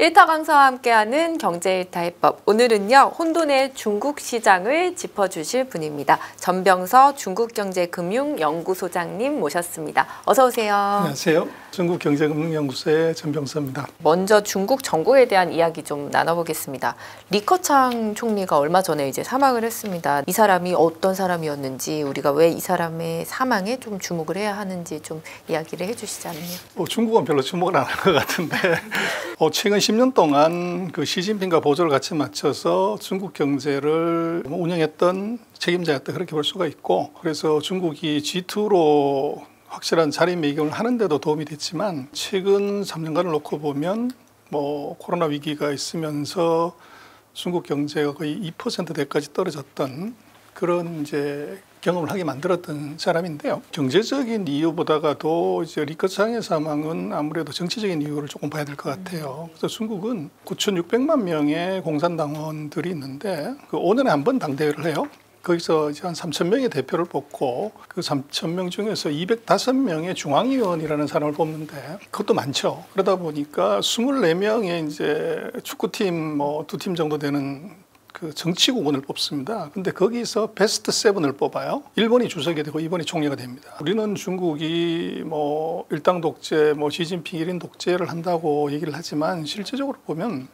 일타 강사와 함께하는 경제일타 해법. 오늘은요, 혼돈의 중국 시장을 짚어주실 분입니다. 전병서 중국경제금융연구소장님 모셨습니다. 어서 오세요. 안녕하세요. 중국경제금융연구소의 전병서입니다. 먼저 중국 정부에 대한 이야기 좀 나눠보겠습니다. 리커창 총리가 얼마 전에 이제 사망을 했습니다. 이 사람이 어떤 사람이었는지, 우리가 왜 이 사람의 사망에 좀 주목을 해야 하는지 좀 이야기를 해주시자면요. 중국은 별로 주목을 안 한 것 같은데 최근 10년 동안 그 시진핑과 보조를 같이 맞춰서 중국 경제를 운영했던 책임자였다, 그렇게 볼 수가 있고, 그래서 중국이 G2로 확실한 자리매김을 하는데도 도움이 됐지만, 최근 3년간을 놓고 보면 코로나 위기가 있으면서 중국 경제가 거의 2%대까지 떨어졌던 그런 이제 경험을 하게 만들었던 사람인데요. 경제적인 이유보다가도 이제 리커창의 사망은 아무래도 정치적인 이유를 조금 봐야 될 것 같아요. 그래서 중국은 9,600만 명의 공산당원들이 있는데, 그 5년에 한 번 당대회를 해요. 거기서 이제 한 3,000명의 대표를 뽑고, 그 3,000명 중에서 205명의 중앙위원이라는 사람을 뽑는데, 그것도 많죠. 그러다 보니까 24명의 이제 축구팀 두 팀 정도 되는 그 정치국원을 뽑습니다. 근데 거기서 베스트 7을 뽑아요. 일본이 주석이 되고 일본이 총리가 됩니다. 우리는 중국이 일당 독재, 시진핑 1인 독재를 한다고 얘기를 하지만, 실제적으로 보면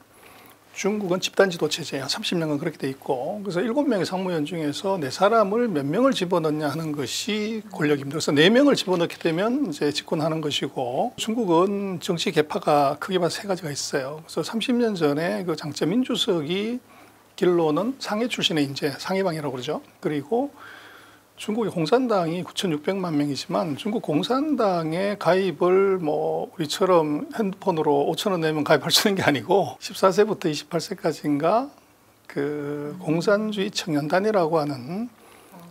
중국은 집단지도 체제야. 30년간 그렇게 돼 있고, 그래서 7명의 상무위원 중에서 4사람을 몇 명을 집어넣냐 하는 것이 권력입니다. 그래서 4명을 집어넣게 되면 이제 집권하는 것이고, 중국은 정치 계파가 크게 봐서 3가지가 있어요. 그래서 30년 전에 그 장쩌민 주석이 길로는 상해 출신의 인재, 상해방이라고 그러죠. 그리고 중국의 공산당이 9,600만 명이지만, 중국 공산당에 가입을 우리처럼 핸드폰으로 5,000원 내면 가입할 수 있는 게 아니고, 14세부터 28세까지인가 그 공산주의 청년단이라고 하는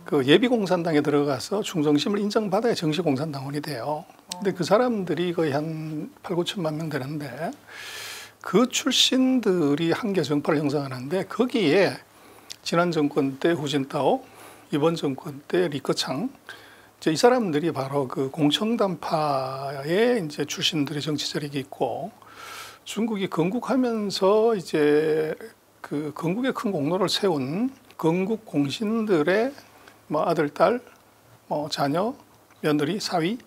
그 예비공산당에 들어가서 충성심을 인정받아야 정식 공산당원이 돼요. 근데 그 사람들이 거의 한 8, 9천만 명 되는데, 그 출신들이 한계 정파를 형성하는데, 거기에 지난 정권 때 후진타오, 이번 정권 때 리커창, 이 사람들이 바로 그 공청단파의 이제 출신들의 정치 세력이 있고, 중국이 건국하면서 이제 그 건국에 큰 공로를 세운 건국 공신들의 아들, 딸, 자녀, 며느리, 사위,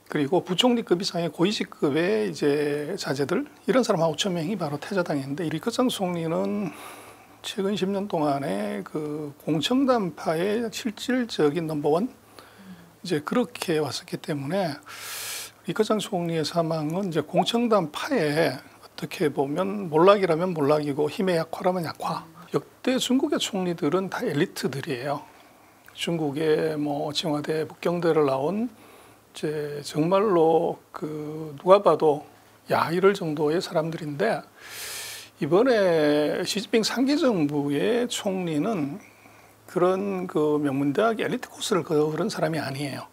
그리고 부총리급 이상의 고위직급의 이제 자제들, 이런 사람 한 5천 명이 바로 퇴자당했는데, 리커창 총리는 최근 10년 동안에 그 공청단파의 실질적인 넘버원, 이제 그렇게 왔었기 때문에, 리커창 총리의 사망은 이제 공청단파의 어떻게 보면 몰락이라면 몰락이고 힘의 약화라면 약화. 역대 중국의 총리들은 다 엘리트들이에요. 중국의 청와대 북경대를 나온 이제 정말로 그 누가 봐도 야 이럴 정도의 사람들인데, 이번에 시진핑 3기 정부의 총리는 그런 그 명문대학 엘리트 코스를 그런 사람이 아니에요.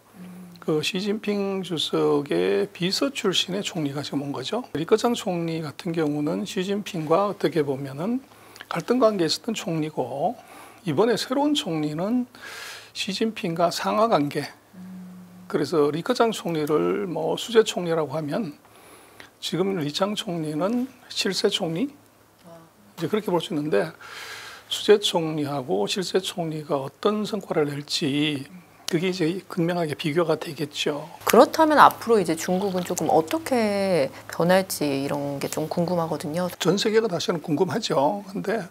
그 시진핑 주석의 비서 출신의 총리가 지금 온 거죠. 리커창 총리 같은 경우는 시진핑과 어떻게 보면은 갈등 관계에 있었던 총리고, 이번에 새로운 총리는 시진핑과 상하 관계. 그래서 리커창 총리를 수재 총리라고 하면, 지금 리창 총리는 실세 총리, 이제 그렇게 볼 수 있는데, 수재 총리하고 실세 총리가 어떤 성과를 낼지, 그게 이제 극명하게 비교가 되겠죠. 그렇다면 앞으로 이제 중국은 조금 어떻게 변할지 이런 게 좀 궁금하거든요. 전 세계가 다시는 궁금하죠. 근데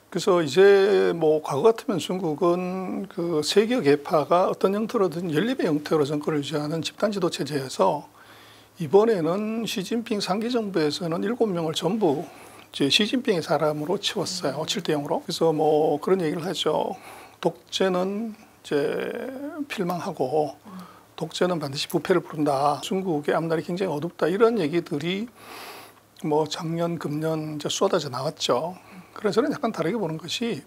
그래서 이제 과거 같으면 중국은 그 세계 계파가 어떤 형태로든 연립의 형태로 정권을 유지하는 집단지도 체제에서, 이번에는 시진핑 3기 정부에서는 7명을 전부 이제 시진핑의 사람으로 치웠어요. 7대 0으로. 그래서 그런 얘기를 하죠. 독재는 이제 필망하고 독재는 반드시 부패를 부른다. 중국의 앞날이 굉장히 어둡다. 이런 얘기들이 작년, 금년 이제 쏟아져 나왔죠. 그래서 저는 약간 다르게 보는 것이,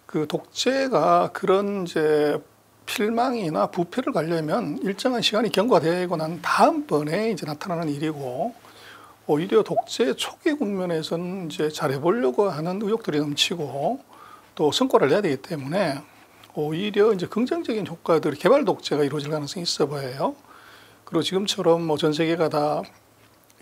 그 독재가 그런 이제 필망이나 부패를 가려면 일정한 시간이 경과되고 난 다음번에 이제 나타나는 일이고, 오히려 독재 초기 국면에서는 이제 잘해보려고 하는 의욕들이 넘치고 또 성과를 내야 되기 때문에, 오히려 이제 긍정적인 효과들이, 개발 독재가 이루어질 가능성이 있어 보여요. 그리고 지금처럼 전 세계가 다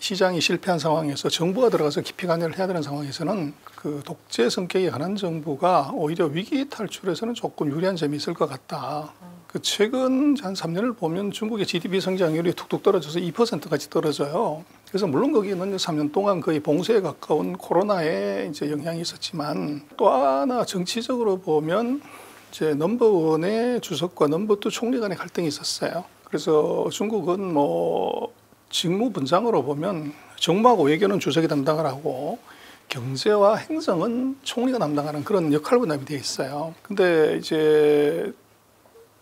시장이 실패한 상황에서 정부가 들어가서 깊이 관여를 해야 되는 상황에서는 그 독재 성격이 강한 정부가 오히려 위기 탈출에서는 조금 유리한 점이 있을 것 같다. 그 최근 한 3년을 보면 중국의 GDP 성장률이 툭툭 떨어져서 2%까지 떨어져요. 그래서 물론 거기는 3년 동안 거의 봉쇄에 가까운 코로나의 이제 영향이 있었지만 또 하나 정치적으로 보면 이제 넘버원의 주석과 넘버투 총리 간의 갈등이 있었어요. 그래서 중국은 뭐 직무 분장으로 보면 정무하고 외교는 주석이 담당을 하고 경제와 행정은 총리가 담당하는 그런 역할 분담이 되어 있어요. 근데 이제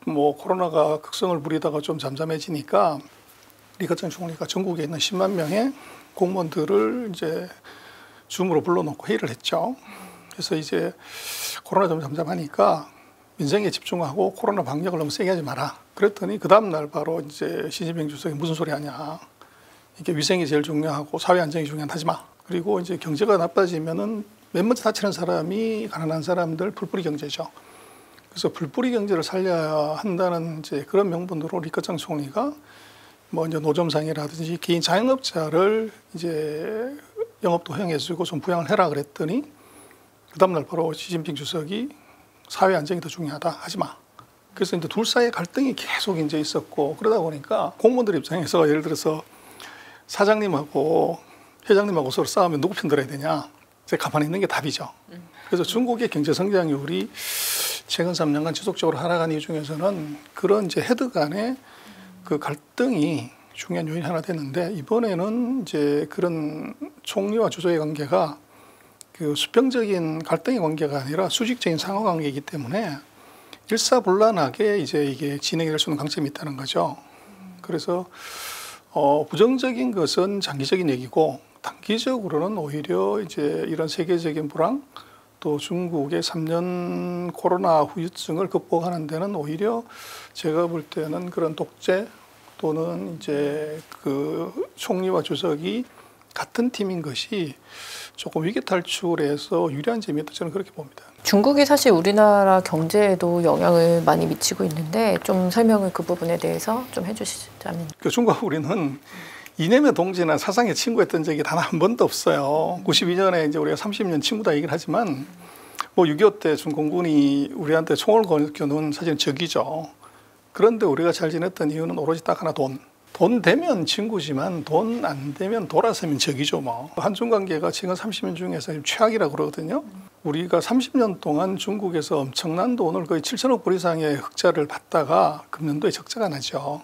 뭐 코로나가 극성을 부리다가 좀 잠잠해지니까 리커창 총리가 전국에 있는 10만 명의 공무원들을 이제 줌으로 불러놓고 회의를 했죠. 그래서 이제 코로나 좀 잠잠하니까 민생에 집중하고 코로나 방역을 너무 세게 하지 마라. 그랬더니 그 다음 날 바로 이제 시진핑 주석이 무슨 소리 하냐. 이게 위생이 제일 중요하고 사회 안정이 중요한 하지 마. 그리고 이제 경제가 나빠지면은 맨 먼저 다치는 사람이 가난한 사람들 풀뿌리 경제죠. 그래서 풀뿌리 경제를 살려야 한다는 이제 그런 명분으로 리커창 총리가 뭐 이제 노점상이라든지 개인 자영업자를 이제 영업도 허용해주고 좀 부양을 해라 그랬더니 그 다음날 바로 시진핑 주석이 사회 안정이 더 중요하다 하지 마. 그래서 이제 둘 사이의 갈등이 계속 이제 있었고 그러다 보니까 공무원들 입장에서 예를 들어서 사장님하고 회장님하고 서로 싸우면 누구 편 들어야 되냐? 이제 가만히 있는 게 답이죠. 그래서 중국의 경제 성장률이 최근 3년간 지속적으로 하락한 이유 중에서는 그런 이제 헤드 간의 그 갈등이 중요한 요인 하나 됐는데 이번에는 이제 그런 총리와 주석의 관계가 그 수평적인 갈등의 관계가 아니라 수직적인 상호 관계이기 때문에 일사불란하게 이제 이게 진행이 될 수 있는 강점이 있다는 거죠. 그래서 부정적인 것은 장기적인 얘기고 단기적으로는 오히려 이제 이런 세계적인 불황 또 중국의 3년 코로나 후유증을 극복하는 데는 오히려 제가 볼 때는 그런 독재 또는 이제 그 총리와 주석이 같은 팀인 것이 조금 위기 탈출에서 유리한 점이 있다 저는 그렇게 봅니다. 중국이 사실 우리나라 경제에도 영향을 많이 미치고 있는데 좀 설명을 그 부분에 대해서 좀 해주시자면. 그 중국과 우리는 이념의 동지나 사상의 친구였던 적이 단 한 번도 없어요. 92년에 이제 우리가 30년 친구다 얘기를 하지만 뭐 6.25 때 중공군이 우리한테 총을 겨눈 사실은 적이죠. 그런데 우리가 잘 지냈던 이유는 오로지 딱 하나 돈. 돈 되면 친구지만 돈 안 되면 돌아서면 적이죠 뭐. 한중 관계가 지금 30년 중에서 최악이라고 그러거든요. 우리가 30년 동안 중국에서 엄청난 돈을 거의 7천억 불 이상의 흑자를 받다가 금년도에 적자가 나죠.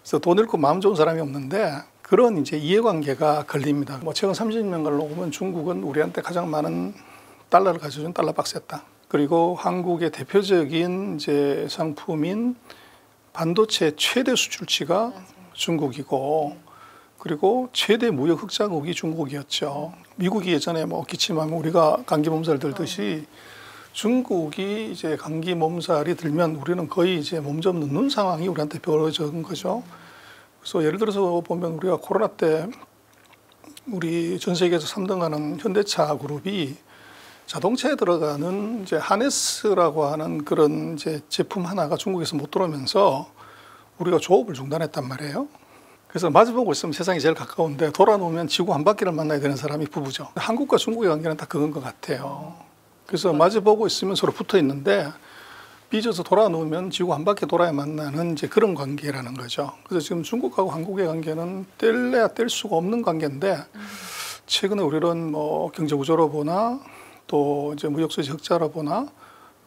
그래서 돈 잃고 마음 좋은 사람이 없는데 그런 이제 이해관계가 걸립니다. 뭐 최근 30년간로 보면 중국은 우리한테 가장 많은 달러를 가져준 달러박스였다. 그리고 한국의 대표적인 이제 상품인 반도체 최대 수출치가 중국이고 그리고 최대 무역 흑자국이 중국이었죠. 미국이 예전에 뭐 기침하면 우리가 감기 몸살 들듯이 중국이 이제 감기 몸살이 들면 우리는 거의 이제 몸 좀 눕는 상황이 우리한테 벌어진 거죠. 그래서 예를 들어서 보면 우리가 코로나 때 우리 전 세계에서 3등하는 현대차 그룹이 자동차에 들어가는 이제 하네스라고 하는 그런 이제 제품 하나가 중국에서 못 들어오면서 우리가 조업을 중단했단 말이에요. 그래서 마주보고 있으면 세상이 제일 가까운데 돌아놓으면 지구 한 바퀴를 만나야 되는 사람이 부부죠. 한국과 중국의 관계는 다 그건 것 같아요. 그래서 마주보고 있으면 서로 붙어 있는데 삐져서 돌아놓으면 지구 한 바퀴 돌아야 만나는 이제 그런 관계라는 거죠. 그래서 지금 중국하고 한국의 관계는 뗄래야 뗄 수가 없는 관계인데 최근에 우리는 뭐 경제 구조로 보나 또 이제 무역수지 흑자로 보나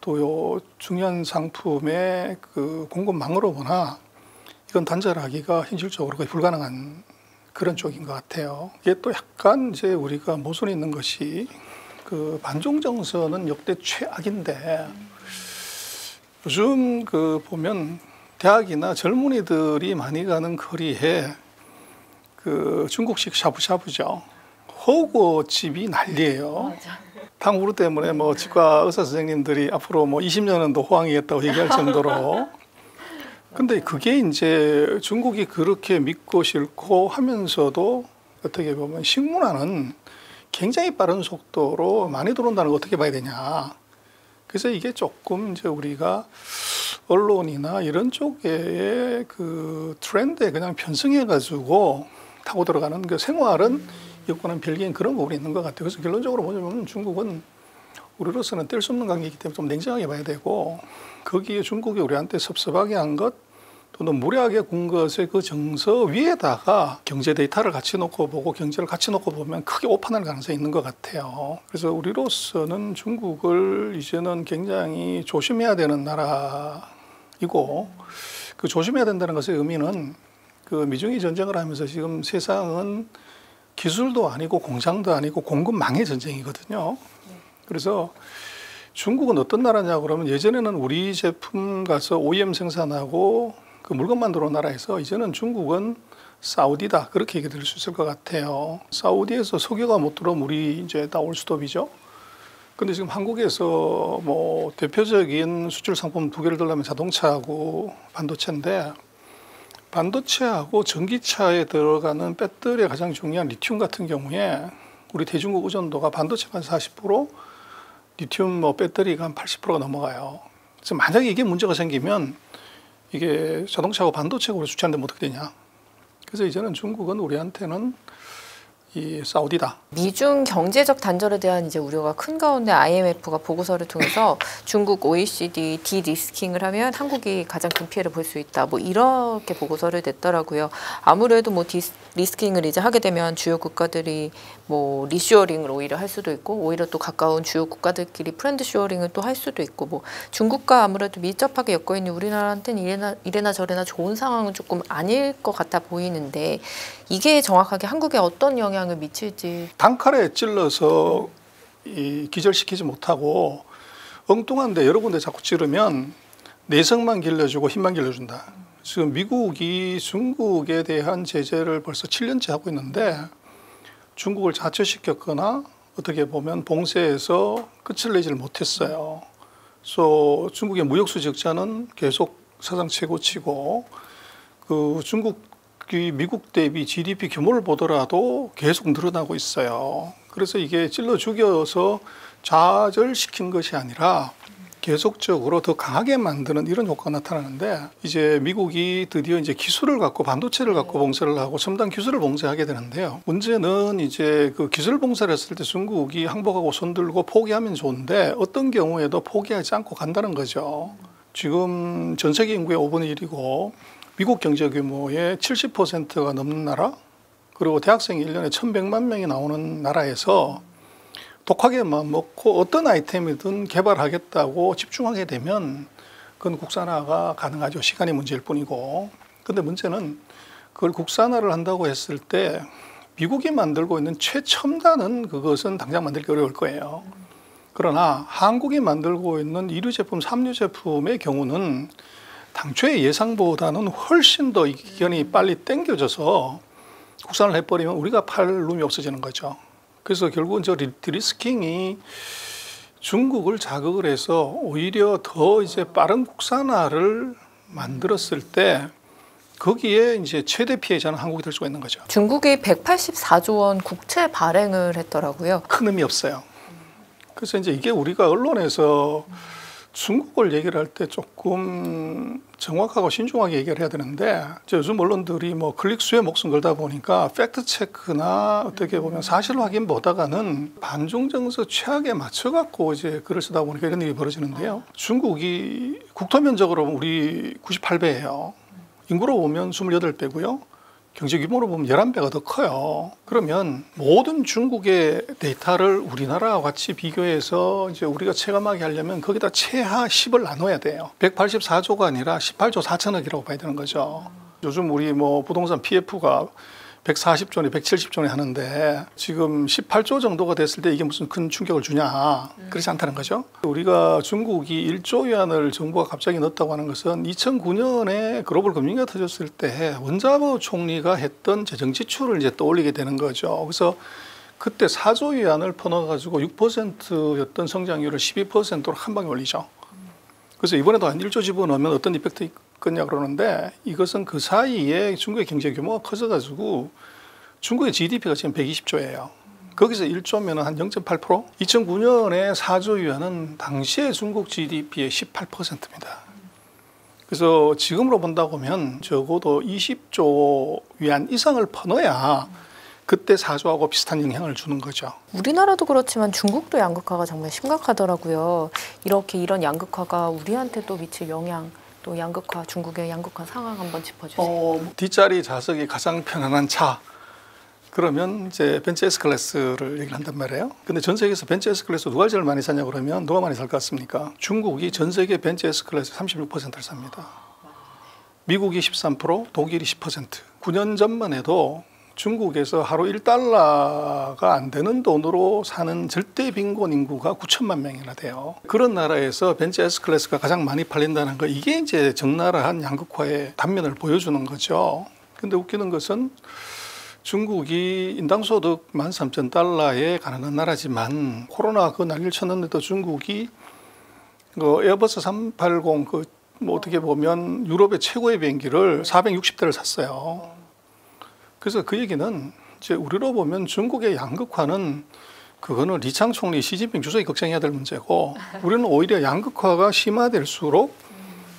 또 요 중요한 상품의 그 공급망으로 보나 이건 단절하기가 현실적으로 거의 불가능한 그런 쪽인 것 같아요. 이게 또 약간 이제 우리가 모순이 있는 것이 그 반중 정서는 역대 최악인데 요즘 그 보면 대학이나 젊은이들이 많이 가는 거리에 그 중국식 샤브샤브죠. 허거집이 난리예요. 탕후루 때문에 뭐 치과 의사 선생님들이 앞으로 뭐 20년은 더 호황이겠다고 얘기할 정도로. 근데 그게 이제 중국이 그렇게 믿고 싫고 하면서도 어떻게 보면 식문화는 굉장히 빠른 속도로 많이 들어온다는 걸 어떻게 봐야 되냐. 그래서 이게 조금 이제 우리가 언론이나 이런 쪽의 그 트렌드에 그냥 편승해가지고 타고 들어가는 그 생활은 여건은 별개인 그런 부분이 있는 것 같아요. 그래서 결론적으로 뭐냐면 중국은 우리로서는 뗄 수 없는 관계이기 때문에 좀 냉정하게 봐야 되고 거기에 중국이 우리한테 섭섭하게 한 것 또는 무례하게 군 것의 그 정서 위에다가 경제 데이터를 같이 놓고 보고 경제를 같이 놓고 보면 크게 오판할 가능성이 있는 것 같아요. 그래서 우리로서는 중국을 이제는 굉장히 조심해야 되는 나라이고 그 조심해야 된다는 것의 의미는 그 미중이 전쟁을 하면서 지금 세상은 기술도 아니고 공장도 아니고 공급망의 전쟁이거든요. 그래서 중국은 어떤 나라냐 그러면 예전에는 우리 제품 가서 OEM 생산하고 그 물건만 들어온 나라에서 이제는 중국은 사우디다 그렇게 얘기 드릴 수 있을 것 같아요. 사우디에서 석유가 못 들어오면 우리 이제 다 올스톱이죠. 근데 지금 한국에서 뭐 대표적인 수출 상품 두 개를 들려면 자동차하고 반도체인데 반도체하고 전기차에 들어가는 배터리의 가장 중요한 리튬 같은 경우에 우리 대중국 의존도가 반도체가 40%, 리튬 뭐 배터리가 한 80%가 넘어가요. 그래서 만약에 이게 문제가 생기면 이게 자동차하고 반도체가 우리 수출하는데 어떻게 되냐. 그래서 이제는 중국은 우리한테는 이 사우디다. 미중 경제적 단절에 대한 이제 우려가 큰 가운데 IMF가 보고서를 통해서 중국 OECD 디리스킹을 하면 한국이 가장 큰 피해를 볼 수 있다. 뭐 이렇게 보고서를 냈더라고요. 아무래도 뭐 디리스킹을 이제 하게 되면 주요 국가들이 뭐 리쇼어링을 오히려 할 수도 있고 오히려 또 가까운 주요 국가들끼리 프렌드 쇼어링을 또 할 수도 있고 뭐 중국과 아무래도 밀접하게 엮여 있는 우리나라한테는 이래나 저래나 좋은 상황은 조금 아닐 것 같아 보이는데 이게 정확하게 한국에 어떤 영향을 미칠지. 단칼에 찔러서 기절시키지 못하고 엉뚱한데 여러 군데 자꾸 찌르면 내성만 길러주고 힘만 길러준다. 지금 미국이 중국에 대한 제재를 벌써 7년째 하고 있는데 중국을 자처시켰거나 어떻게 보면 봉쇄해서 끝을 내지를 못했어요. 그래서 중국의 무역수 적자는 계속 사상 최고치고 그 중국이 미국 대비 GDP 규모를 보더라도 계속 늘어나고 있어요. 그래서 이게 찔러 죽여서 좌절시킨 것이 아니라 계속적으로 더 강하게 만드는 이런 효과가 나타나는데 이제 미국이 드디어 이제 기술을 갖고 반도체를 갖고 봉쇄를 하고 첨단 기술을 봉쇄하게 되는데요. 문제는 이제 그 기술 봉쇄를 했을 때 중국이 항복하고 손들고 포기하면 좋은데 어떤 경우에도 포기하지 않고 간다는 거죠. 지금 전 세계 인구의 5분의 1이고 미국 경제 규모의 70%가 넘는 나라 그리고 대학생이 1년에 1,100만 명이 나오는 나라에서 독하게 마음 먹고 어떤 아이템이든 개발하겠다고 집중하게 되면 그건 국산화가 가능하죠. 시간의 문제일 뿐이고. 근데 문제는 그걸 국산화를 한다고 했을 때 미국이 만들고 있는 최첨단은 그것은 당장 만들기 어려울 거예요. 그러나 한국이 만들고 있는 2류 제품, 3류 제품의 경우는 당초의 예상보다는 훨씬 더 이견이 빨리 땡겨져서 국산을 해버리면 우리가 팔 룸이 없어지는 거죠. 그래서 결국은 저 디리스킹이 중국을 자극을 해서 오히려 더 이제 빠른 국산화를 만들었을 때 거기에 이제 최대 피해자는 한국이 될 수가 있는 거죠. 중국이 184조 원 국채 발행을 했더라고요. 큰 의미 없어요. 그래서 이제 이게 우리가 언론에서 중국을 얘기를 할 때 조금 정확하고 신중하게 얘기를 해야 되는데 요즘 언론들이 뭐 클릭수에 목숨 걸다 보니까 팩트 체크나 어떻게 보면 사실 확인보다가는 반중 정서 최악에 맞춰갖고 이제 글을 쓰다 보니까 이런 일이 벌어지는데요. 중국이 국토 면적으로 보면 우리 98배예요. 인구로 보면 28배고요. 경제 규모로 보면 11배가 더 커요. 그러면 모든 중국의 데이터를 우리나라와 같이 비교해서 이제 우리가 체감하게 하려면 거기다 최하 10을 나눠야 돼요. 184조가 아니라 18조 4천억이라고 봐야 되는 거죠. 요즘 우리 뭐 부동산 PF가 140조니 170조니 하는데 지금 18조 정도가 됐을 때 이게 무슨 큰 충격을 주냐. 그렇지 않다는 거죠. 우리가 중국이 1조 위안을 정부가 갑자기 넣었다고 하는 것은 2009년에 글로벌 금융위기가 터졌을 때 원자보 총리가 했던 재정 지출을 이제 떠올리게 되는 거죠. 그래서 그때 4조 위안을 퍼넣어가지고 6%였던 성장률을 12%로 한 방에 올리죠. 그래서 이번에도 한 1조 집어넣으면 어떤 이펙트 있겠냐 그러는데 이것은 그 사이에 중국의 경제 규모가 커져가지고 중국의 GDP가 지금 120조예요. 거기서 1조면 한 0.8%? 2009년에 4조 위안은 당시의 중국 GDP의 18%입니다. 그래서 지금으로 본다고 하면 적어도 20조 위안 이상을 퍼넣어야 그때 4조하고 비슷한 영향을 주는 거죠. 우리나라도 그렇지만 중국도 양극화가 정말 심각하더라고요. 이런 양극화가 우리한테 또 미칠 영향, 또 양극화, 중국의 양극화 상황 한번 짚어주세요. 뒷자리 좌석이 가장 편안한 차. 그러면 이제 벤츠 S클래스를 얘기를 한단 말이에요. 근데 전 세계에서 벤츠 S클래스 누가 제일 많이 사냐 그러면 누가 많이 살 것 같습니까? 중국이 전 세계 벤츠 S클래스 36%를 삽니다. 미국이 13%, 독일이 10%. 9년 전만 해도 중국에서 하루 1달러가 안 되는 돈으로 사는 절대 빈곤 인구가 9천만 명이나 돼요. 그런 나라에서 벤츠 S클래스가 가장 많이 팔린다는 거, 이게 이제 적나라한 양극화의 단면을 보여주는 거죠. 근데 웃기는 것은 중국이 인당 소득 13,000달러에 가능한 나라지만 코로나 그 난리를 쳤는데도 중국이 에어버스 380 어떻게 보면 유럽의 최고의 비행기를 460대를 샀어요. 그래서 그 얘기는 이제 우리로 보면 중국의 양극화는 그거는 리창 총리, 시진핑 주석이 걱정해야 될 문제고, 우리는 오히려 양극화가 심화될수록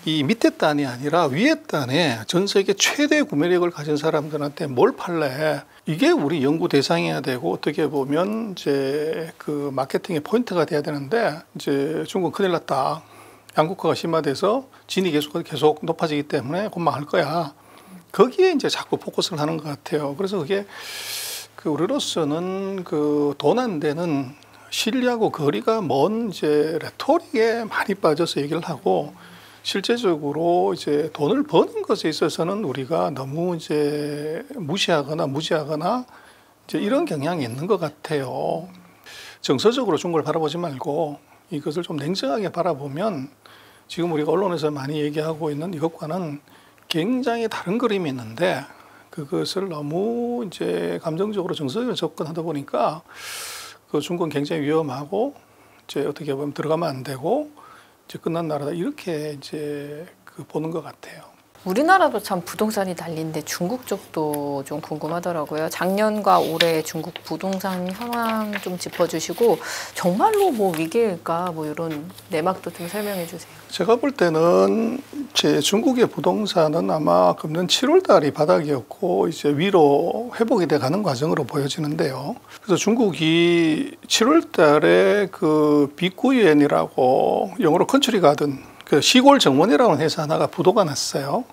이 밑에 단이 아니라 위에 단에 전 세계 최대 구매력을 가진 사람들한테 뭘 팔래? 이게 우리 연구 대상이어야 되고, 어떻게 보면 이제 그 마케팅의 포인트가 돼야 되는데, 이제 중국은 큰일 났다. 양극화가 심화돼서 진이 계속 높아지기 때문에 곧 망할 거야. 거기에 이제 자꾸 포커스를 하는 것 같아요. 그래서 그게 그 우리로서는 그 돈 안 되는 실리하고 거리가 먼 이제 레토릭에 많이 빠져서 얘기를 하고, 실제적으로 이제 돈을 버는 것에 있어서는 우리가 너무 이제 무시하거나 무지하거나 이제 이런 경향이 있는 것 같아요. 정서적으로 중국을 바라보지 말고 이것을 좀 냉정하게 바라보면 지금 우리가 언론에서 많이 얘기하고 있는 이것과는 굉장히 다른 그림이 있는데, 그것을 너무 이제 감정적으로 정서적으로 접근하다 보니까 그 중국은 굉장히 위험하고 이제 어떻게 보면 들어가면 안 되고 이제 끝난 나라다, 이렇게 이제 그 보는 것 같아요. 우리나라도 참 부동산이 난리인데 중국 쪽도 좀 궁금하더라고요. 작년과 올해 중국 부동산 현황 좀 짚어주시고, 정말로 뭐 위기일까, 뭐 이런 내막도 좀 설명해 주세요. 제가 볼 때는 제 중국의 부동산은 아마 금년 7월 달이 바닥이었고 이제 위로 회복이 돼 가는 과정으로 보여지는데요. 그래서 중국이 7월 달에 그 비구이엔이라고 영어로 컨트리 가든 그 시골 정원이라는 회사 하나가 부도가 났어요.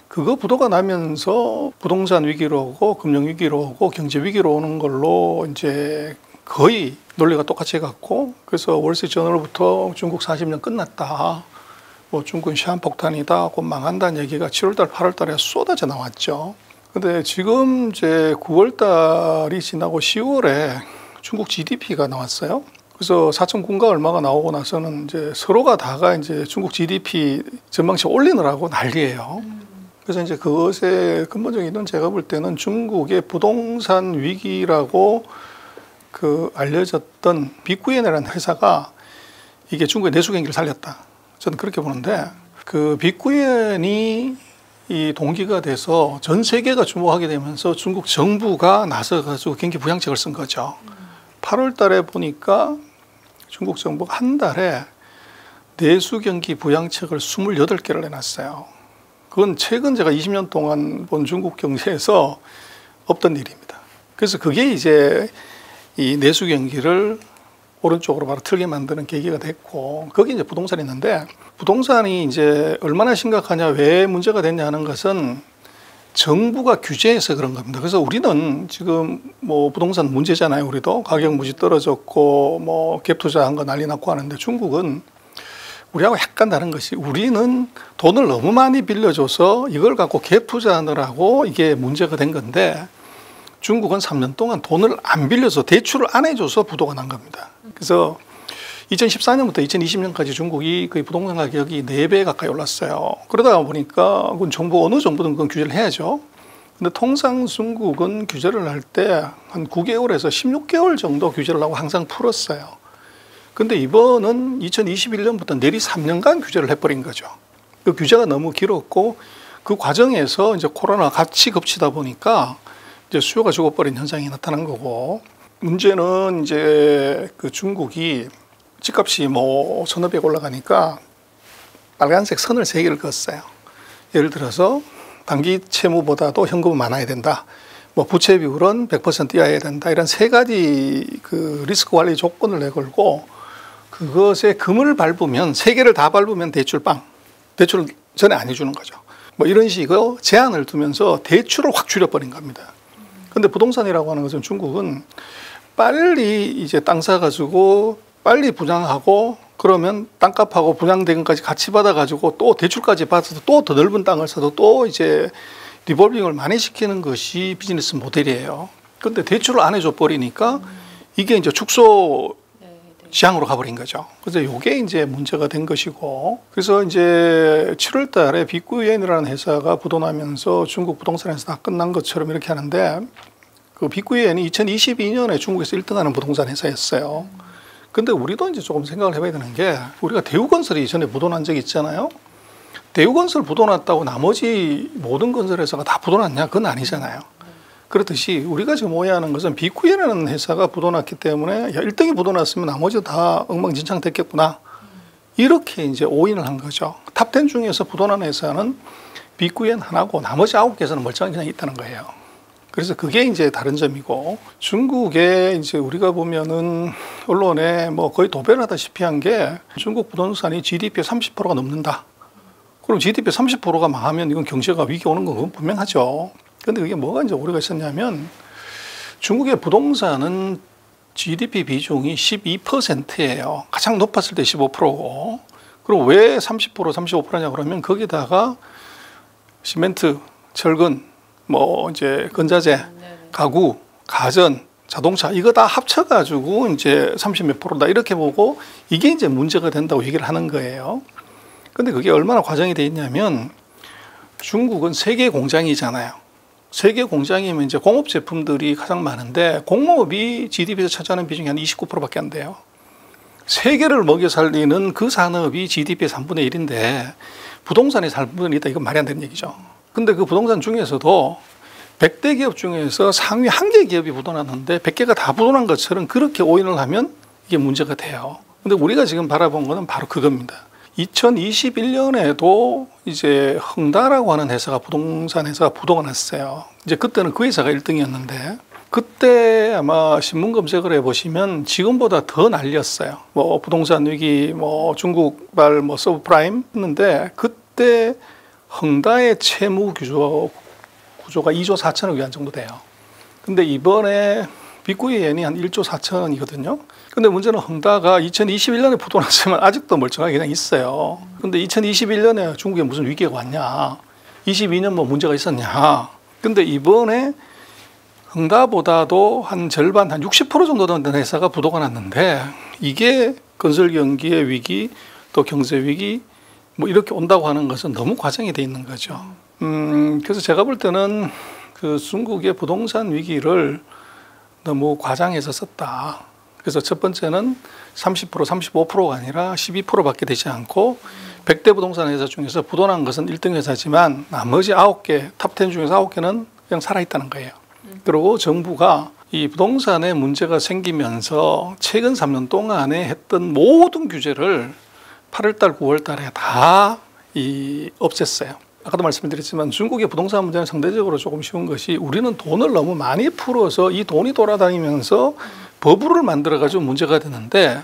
그거 부도가 나면서 부동산 위기로 오고 금융 위기로 오고 경제 위기로 오는 걸로 이제 거의 논리가 똑같이 해갖고, 그래서 월스트리트저널부터 중국 40년 끝났다, 뭐 중국은 시한폭탄이다, 곧 망한다는 얘기가 7월달, 8월달에 쏟아져 나왔죠. 근데 지금 이제 9월달이 지나고 10월에 중국 GDP가 나왔어요. 그래서 4.9가 얼마가 나오고 나서는 이제 서로가 다가 이제 중국 GDP 전망치 올리느라고 난리예요. 그래서 이제 그것의 근본적인 이유는 제가 볼 때는 중국의 부동산 위기라고 그 알려졌던 비구엔이라는 회사가 이게 중국의 내수 경기를 살렸다, 저는 그렇게 보는데, 그 비구엔이 이 동기가 돼서 전 세계가 주목하게 되면서 중국 정부가 나서가지고 경기 부양책을 쓴 거죠. 8월 달에 보니까 중국 정부가 한 달에 내수 경기 부양책을 28개를 내놨어요. 그건 최근 제가 20년 동안 본 중국 경제에서 없던 일입니다. 그래서 그게 이제 이 내수 경기를 오른쪽으로 바로 틀게 만드는 계기가 됐고, 거기 이제 부동산이 있는데, 부동산이 이제 얼마나 심각하냐, 왜 문제가 됐냐 하는 것은 정부가 규제해서 그런 겁니다. 그래서 우리는 지금 뭐 부동산 문제잖아요. 우리도 가격 무지 떨어졌고 뭐 갭 투자한 거 난리 났고 하는데, 중국은 우리하고 약간 다른 것이, 우리는 돈을 너무 많이 빌려줘서 이걸 갖고 갭 투자하느라고 이게 문제가 된 건데, 중국은 3년 동안 돈을 안 빌려서 대출을 안 해줘서 부도가 난 겁니다. 그래서 2014년부터 2020년까지 중국이 거의 부동산 가격이 4배 가까이 올랐어요. 그러다 보니까 그건 어느 정부든 그건 규제를 해야죠. 근데 통상 중국은 규제를 할 때 한 9개월에서 16개월 정도 규제를 하고 항상 풀었어요. 근데 이번은 2021년부터 내리 3년간 규제를 해버린 거죠. 그 규제가 너무 길었고, 그 과정에서 이제 코로나가 같이 겹치다 보니까 이제 수요가 죽어버린 현상이 나타난 거고, 문제는 이제 그 중국이 집값이 뭐 1,500 올라가니까 빨간색 선을 3개를 그었어요. 예를 들어서 단기 채무보다도 현금은 많아야 된다. 뭐 부채 비율은 100% 이하여야 된다. 이런 세 가지 그 리스크 관리 조건을 내걸고 그것에 금을 밟으면 세 개를 다 밟으면 대출 빵. 대출을 전에 안 해주는 거죠. 뭐 이런 식으로 제한을 두면서 대출을 확 줄여버린 겁니다. 근데 부동산이라고 하는 것은 중국은 빨리 이제 땅 사가지고 빨리 분양하고 그러면 땅값하고 분양대금까지 같이 받아가지고 또 대출까지 받아서 또 더 넓은 땅을 사도 또 이제 리볼빙을 많이 시키는 것이 비즈니스 모델이에요. 근데 대출을 안 해줘 버리니까 이게 이제 축소 지향으로 가버린 거죠. 그래서 이게 이제 문제가 된 것이고, 그래서 이제 7월 달에 비구이엔이라는 회사가 부도나면서 중국 부동산에서 다 끝난 것처럼 이렇게 하는데, 그 비구이엔이 2022년에 중국에서 1등하는 부동산 회사였어요. 근데 우리도 이제 조금 생각을 해봐야 되는 게, 우리가 대우건설이 전에 부도난 적이 있잖아요. 대우건설 부도났다고 나머지 모든 건설 회사가 다 부도났냐? 그건 아니잖아요. 그렇듯이 우리가 지금 오해하는 것은 비쿠이라는 회사가 부도났기 때문에 1등이 부도났으면 나머지 다 엉망진창 됐겠구나. 이렇게 이제 오인을 한 거죠. 탑10 중에서 부도난 회사는 비쿠이엔 하나고 나머지 9개에서는 멀쩡하게 그냥 있다는 거예요. 그래서 그게 이제 다른 점이고, 중국에 이제 우리가 보면은 언론에 뭐 거의 도배를 하다시피 한 게 중국 부동산이 GDP의 30%가 넘는다. 그럼 GDP 30%가 망하면 이건 경제가 위기 오는 건 분명하죠. 근데 그게 뭐가 이제 오류가 있었냐면, 중국의 부동산은 GDP 비중이 12%예요. 가장 높았을 때 15%고. 그리고 왜 30%, 35%냐 그러면 거기다가 시멘트, 철근, 뭐 이제 건자재, 가구, 가전, 자동차 이거 다 합쳐가지고 이제 30몇 %다 이렇게 보고 이게 이제 문제가 된다고 얘기를 하는 거예요. 근데 그게 얼마나 과정이 돼 있냐면, 중국은 세계 공장이잖아요. 세계 공장이면 이제 공업 제품들이 가장 많은데 공업이 GDP에서 차지하는 비중이 한 29%밖에 안 돼요. 세계를 먹여 살리는 그 산업이 GDP의 3분의 1인데 부동산이 3분의 1이다. 이건 말이 안 되는 얘기죠. 근데 그 부동산 중에서도 100대 기업 중에서 상위 1개 기업이 부도났는데 100개가 다 부도난 것처럼 그렇게 오인을 하면 이게 문제가 돼요. 근데 우리가 지금 바라본 거는 바로 그겁니다. 2021년에도 이제 흥다라고 하는 회사가 부동산 회사가 부도가 났어요. 이제 그때는 그 회사가 1등이었는데 그때 아마 신문 검색을 해보시면 지금보다 더 난리였어요. 뭐 부동산 위기, 뭐 중국발 뭐 서브프라임 했는데 그때 흥다의 채무 구조가 2조 4천억 위안 정도 돼요. 근데 이번에 비구이엔이 한 1조 4천억이거든요. 근데 문제는 흥다가 2021년에 부도났지만 아직도 멀쩡하게 그냥 있어요. 근데 2021년에 중국에 무슨 위기가 왔냐? 22년 뭐 문제가 있었냐? 근데 이번에 흥다보다도 한 절반, 한 60% 정도 되는 회사가 부도가 났는데 이게 건설 경기의 위기, 또 경제 위기 뭐 이렇게 온다고 하는 것은 너무 과장이 돼 있는 거죠. 그래서 제가 볼 때는 그 중국의 부동산 위기를 너무 과장해서 썼다. 그래서 첫 번째는 30%, 35%가 아니라 12%밖에 되지 않고 100대 부동산 회사 중에서 부도난 것은 1등 회사지만 나머지 9개, 탑10 중에서 9개는 그냥 살아있다는 거예요. 그리고 정부가 이 부동산에 문제가 생기면서 최근 3년 동안에 했던 모든 규제를 8월달, 9월달에 다 없앴어요. 아까도 말씀드렸지만 중국의 부동산 문제는 상대적으로 조금 쉬운 것이 우리는 돈을 너무 많이 풀어서 이 돈이 돌아다니면서 버블을 만들어가지고 문제가 되는데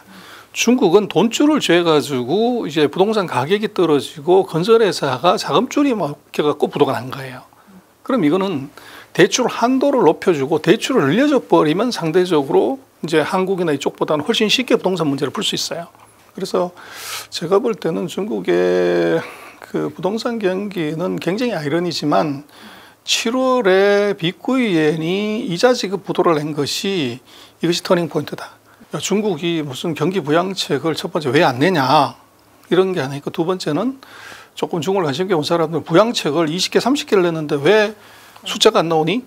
중국은 돈줄을 죄가지고 이제 부동산 가격이 떨어지고 건설회사가 자금줄이 막혀갖고 부도가 난 거예요. 그럼 이거는 대출 한도를 높여주고 대출을 늘려줘 버리면 상대적으로 이제 한국이나 이쪽보다는 훨씬 쉽게 부동산 문제를 풀 수 있어요. 그래서 제가 볼 때는 중국의 그 부동산 경기는 굉장히 아이러니지만 7월에 비구이엔이 이자 지급 부도를 낸 것이 이것이 터닝 포인트다. 중국이 무슨 경기 부양책을 첫 번째 왜 안 내냐 이런 게 하나 있고, 두 번째는 조금 중국을 관심 있게 본 사람들 부양책을 20개, 30개를 냈는데 왜 숫자가 안 나오니?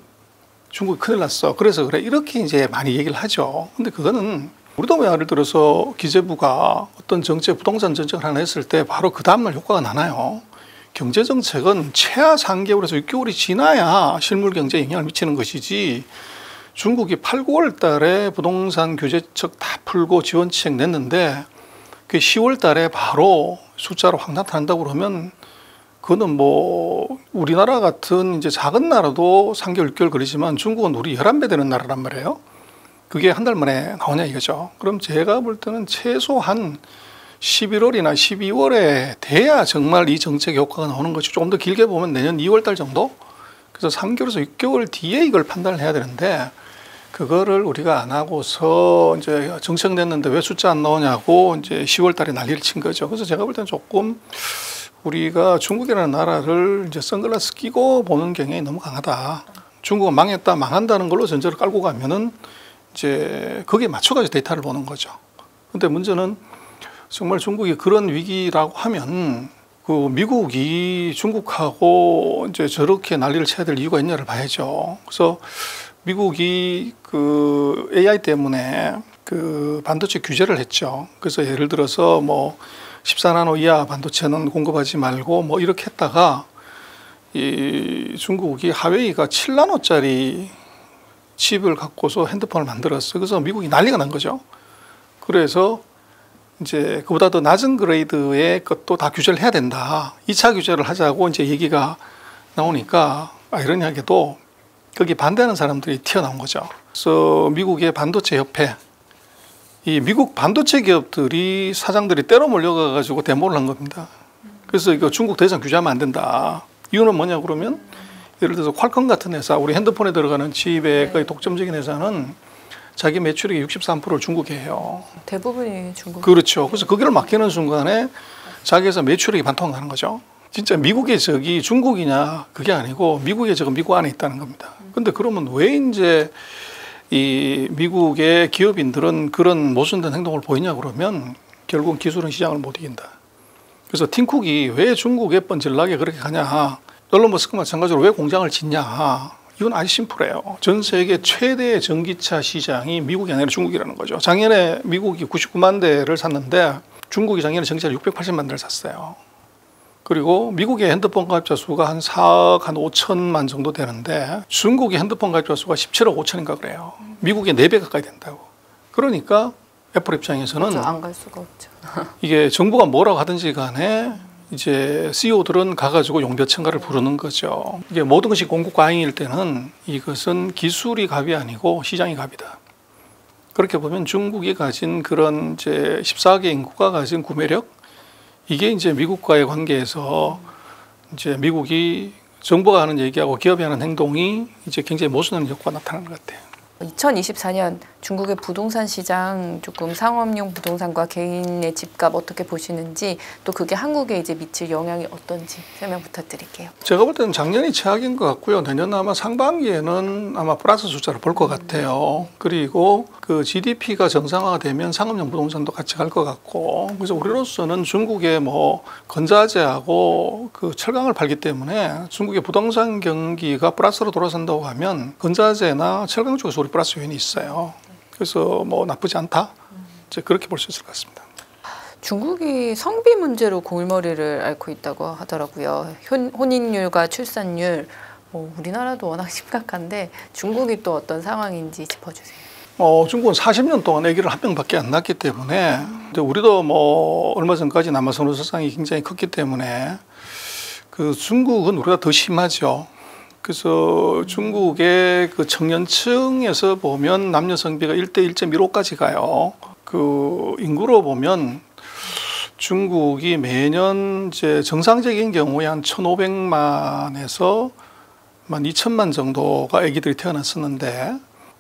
중국이 큰일 났어. 그래서 그래. 이렇게 이제 많이 얘기를 하죠. 근데 그거는 우리도 예를 들어서 기재부가 어떤 정책, 부동산 정책을 하나 했을 때 바로 그 다음날 효과가 나나요? 경제정책은 최하 3개월에서 6개월이 지나야 실물 경제에 영향을 미치는 것이지, 중국이 8, 9월 달에 부동산 규제책 다 풀고 지원책 냈는데 그 10월 달에 바로 숫자로 확 나타난다고 그러면 그거는 뭐 우리나라 같은 이제 작은 나라도 3개월, 6개월 걸리지만 중국은 우리 11배 되는 나라란 말이에요. 그게 한 달 만에 나오냐 이거죠. 그럼 제가 볼 때는 최소한 11월이나 12월에 돼야 정말 이 정책 효과가 나오는 것이 조금 더 길게 보면 내년 2월 달 정도? 그래서 3개월에서 6개월 뒤에 이걸 판단을 해야 되는데 그거를 우리가 안 하고서 이제 정책 냈는데 왜 숫자 안 나오냐고 이제 10월 달에 난리를 친 거죠. 그래서 제가 볼 때는 조금 우리가 중국이라는 나라를 이제 선글라스 끼고 보는 경향이 너무 강하다. 중국은 망했다, 망한다는 걸로 전제를 깔고 가면은 이제 거기에 맞춰가지고 데이터를 보는 거죠. 근데 문제는 정말 중국이 그런 위기라고 하면 그 미국이 중국하고 이제 저렇게 난리를 쳐야 될 이유가 있냐를 봐야죠. 그래서 미국이 그 AI 때문에 그 반도체 규제를 했죠. 그래서 예를 들어서 뭐 14나노 이하 반도체는 공급하지 말고 뭐 이렇게 했다가 이 중국이 하웨이가 7나노짜리 칩을 갖고서 핸드폰을 만들었어요. 그래서 미국이 난리가 난 거죠. 그래서 이제 그보다 더 낮은 그레이드의 것도 다 규제를 해야 된다. 2차 규제를 하자고 이제 얘기가 나오니까 아이러니하게도 거기 반대하는 사람들이 튀어나온 거죠. 그래서 미국의 반도체 협회, 이 미국 반도체 기업들이 사장들이 때로 몰려가 가지고 데모를 한 겁니다. 그래서 이거 중국 더 이상 규제하면 안 된다. 이유는 뭐냐 그러면 예를 들어서 퀄컴 같은 회사, 우리 핸드폰에 들어가는 칩의 거의 독점적인 회사는 자기 매출액의 63%를 중국에 해요. 대부분이 중국. 그렇죠. 그래서 거기를 맡기는 순간에 자기 회사 매출액이 반토막 나는 거죠. 진짜 미국의 적이 중국이냐 그게 아니고 미국의 적은 미국 안에 있다는 겁니다. 근데 그러면 왜 이제 이 미국의 기업인들은 그런 모순된 행동을 보이냐 그러면 결국은 기술은 시장을 못 이긴다. 그래서 팀쿡이 왜 중국 예쁜 전략에 그렇게 가냐. 앨런 머스크 마찬가지로 왜 공장을 짓냐. 이건 아주 심플해요. 전 세계 최대의 전기차 시장이 미국이 아니라 중국이라는 거죠. 작년에 미국이 99만 대를 샀는데 중국이 작년에 전기차를 680만 대를 샀어요. 그리고 미국의 핸드폰 가입자 수가 한 4억 한 5천만 정도 되는데 중국의 핸드폰 가입자 수가 17억 5천인가 그래요. 미국의 4배 가까이 된다고. 그러니까 애플 입장에서는 그렇죠. 안 갈 수가 없죠. 이게 정부가 뭐라고 하든지 간에 이제 CEO들은 가가지고 용벼천가를 부르는 거죠. 이게 모든 것이 공급 과잉일 때는 이것은 기술이 갑이 아니고 시장이 갑이다. 그렇게 보면 중국이 가진 그런 이제 14개 인구가 가진 구매력, 이게 이제 미국과의 관계에서 이제 미국이 정부가 하는 얘기하고 기업이 하는 행동이 이제 굉장히 모순하는 효과가 나타나는 것 같아요. 2024년 중국의 부동산 시장 조금 상업용 부동산과 개인의 집값 어떻게 보시는지 또 그게 한국에 이제 미칠 영향이 어떤지 설명 부탁드릴게요. 제가 볼 때는 작년이 최악인 것 같고요. 내년 아마 상반기에는 아마 플러스 숫자를 볼 것 같아요. 그리고 그 GDP가 정상화가 되면 상업용 부동산도 같이 갈 것 같고, 그래서 우리로서는 중국의 뭐 건자재하고 그 철강을 팔기 때문에 중국의 부동산 경기가 플러스로 돌아선다고 하면 건자재나 철강 쪽에서 우리 플러스 요인이 있어요. 그래서 뭐 나쁘지 않다. 이제 그렇게 볼 수 있을 것 같습니다. 중국이 성비 문제로 골머리를 앓고 있다고 하더라고요. 혼인율과 출산율, 우리나라도 워낙 심각한데 중국이 또 어떤 상황인지 짚어주세요. 중국은 40년 동안 아기를 한 명밖에 안 낳기 때문에, 근데 우리도 뭐 얼마 전까지 남아선 우선상이 굉장히 컸기 때문에 그 중국은 우리가 더 심하죠. 그래서 중국의 그 청년층에서 보면 남녀 성비가 1대 1.15까지 가요. 그 인구로 보면 중국이 매년 이제 정상적인 경우에 한 1,500만에서 12,000만 정도가 아기들이 태어났었는데,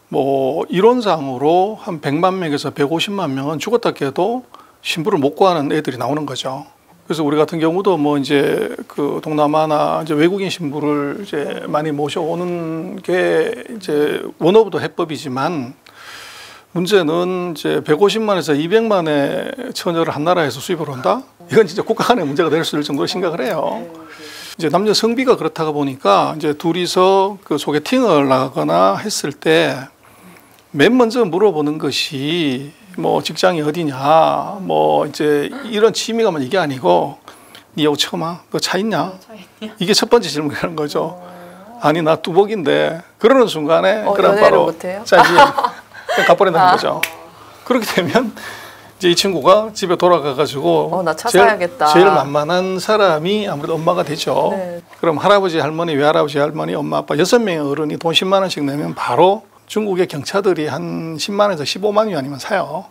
뭐 이론상으로 한 100만 명에서 150만 명은 죽었다 깨도 신부를 못 구하는 애들이 나오는 거죠. 그래서 우리 같은 경우도 뭐 이제 그 동남아나 이제 외국인 신부를 이제 많이 모셔오는 게 이제 원어부도 해법이지만, 문제는 이제 150만에서 200만의 처녀를 한 나라에서 수입을 한다? 이건 진짜 국가 간의 문제가 될 수 있을 정도로 심각을 해요. 이제 남녀 성비가 그렇다가 보니까 이제 둘이서 그 소개팅을 나가거나 했을 때 맨 먼저 물어보는 것이 뭐 직장이 어디냐, 뭐 이제 이런 취미가만 이게 아니고 네 여우 처음 와? 너 차 있냐? 이게 첫 번째 질문이라는 거죠. 아니 나 뚜벅인데, 그러는 순간에 그럼 바로 짜지 가버린다는 거죠. 그렇게 되면 이제 이 친구가 집에 돌아가가지고 나 차 사야겠다. 제일 만만한 사람이 아무래도 엄마가 되죠. 네. 그럼 할아버지, 할머니, 외할아버지, 할머니, 엄마, 아빠 6명의 어른이 돈 10만 원씩 내면 바로 중국의 경차들이 한 10만 원에서 15만 위안이면 사요.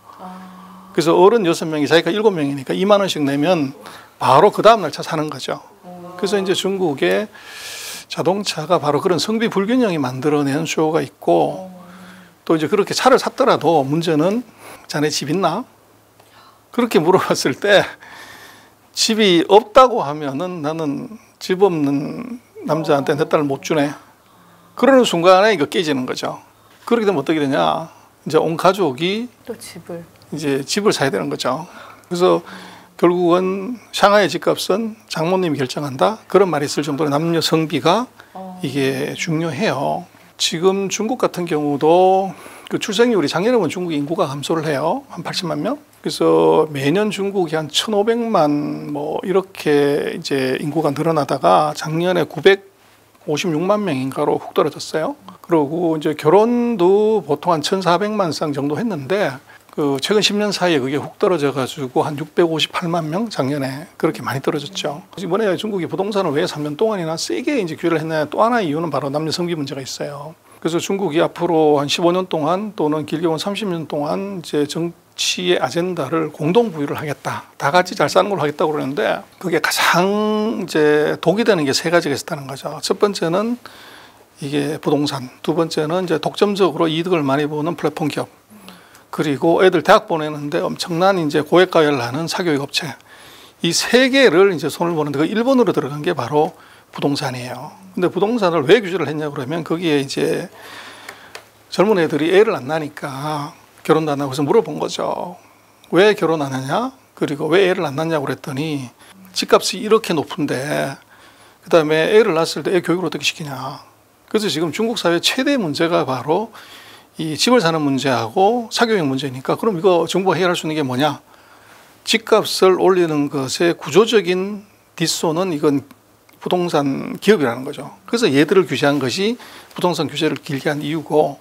그래서 어른 6명이 자기가 7명이니까 2만 원씩 내면 바로 그 다음날 차 사는 거죠. 그래서 이제 중국의 자동차가 바로 그런 성비 불균형이 만들어낸 수요가 있고 또 이제 그렇게 차를 샀더라도 문제는 자네 집 있나? 그렇게 물어봤을 때 집이 없다고 하면은 나는 집 없는 남자한테 내 딸을 못 주네. 그러는 순간에 이거 깨지는 거죠. 그렇게 되면 어떻게 되냐? 이제 온 가족이 또 집을 이제 집을 사야 되는 거죠. 그래서 결국은 샹하이의 집값은 장모님이 결정한다. 그런 말이 있을 정도로 남녀 성비가 이게 중요해요. 지금 중국 같은 경우도 그 출생률이 작년에 보면 중국 인구가 감소를 해요. 한 80만 명. 그래서 매년 중국이 한 1,500만 뭐 이렇게 이제 인구가 늘어나다가 작년에 956만 명인가로 훅 떨어졌어요. 그리고 이제 결혼도 보통 한 1,400만 쌍 정도 했는데 그 최근 10년 사이에 그게 훅 떨어져 가지고 한 658만 명 작년에 그렇게 많이 떨어졌죠. 이번에 중국이 부동산을 왜 3년 동안이나 세게 이제 규제를 했냐 또 하나의 이유는 바로 남녀 성비 문제가 있어요. 그래서 중국이 앞으로 한 15년 동안 또는 길게 보면 30년 동안 이제 정치의 아젠다를 공동 부유를 하겠다. 다 같이 잘 사는 걸로 하겠다고 그러는데 그게 가장 이제 독이 되는 게 세 가지가 있었다는 거죠. 첫 번째는 이게 부동산, 두 번째는 이제 독점적으로 이득을 많이 보는 플랫폼 기업. 그리고 애들 대학 보내는데 엄청난 이제 고액가열을 하는 사교육 업체. 이 세 개를 이제 손을 보는데 그 1번으로 들어간 게 바로 부동산이에요. 근데 부동산을 왜 규제를 했냐 그러면 거기에 이제 젊은 애들이 애를 안 낳으니까 결혼도 안 하고 해서 물어본 거죠. 왜 결혼 안 하냐? 그리고 왜 애를 안 낳냐고 그랬더니 집값이 이렇게 높은데 그다음에 애를 낳았을 때 애 교육을 어떻게 시키냐. 그래서 지금 중국 사회 최대 문제가 바로 이 집을 사는 문제하고 사교육 문제니까 그럼 이거 정부가 해결할 수 있는 게 뭐냐? 집값을 올리는 것의 구조적인 뒷손은 이건 부동산 기업이라는 거죠. 그래서 얘들을 규제한 것이 부동산 규제를 길게 한 이유고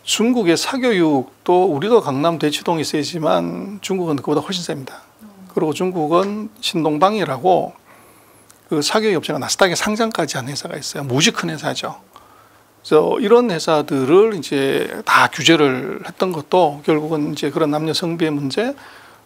중국의 사교육도 우리도 강남 대치동이 세지만 중국은 그보다 훨씬 셉니다. 그리고 중국은 신동방이라고 그 사교육 업체가 나스닥에 상장까지 한 회사가 있어요. 무지 큰 회사죠. 그래서 이런 회사들을 이제 다 규제를 했던 것도 결국은 이제 그런 남녀 성비의 문제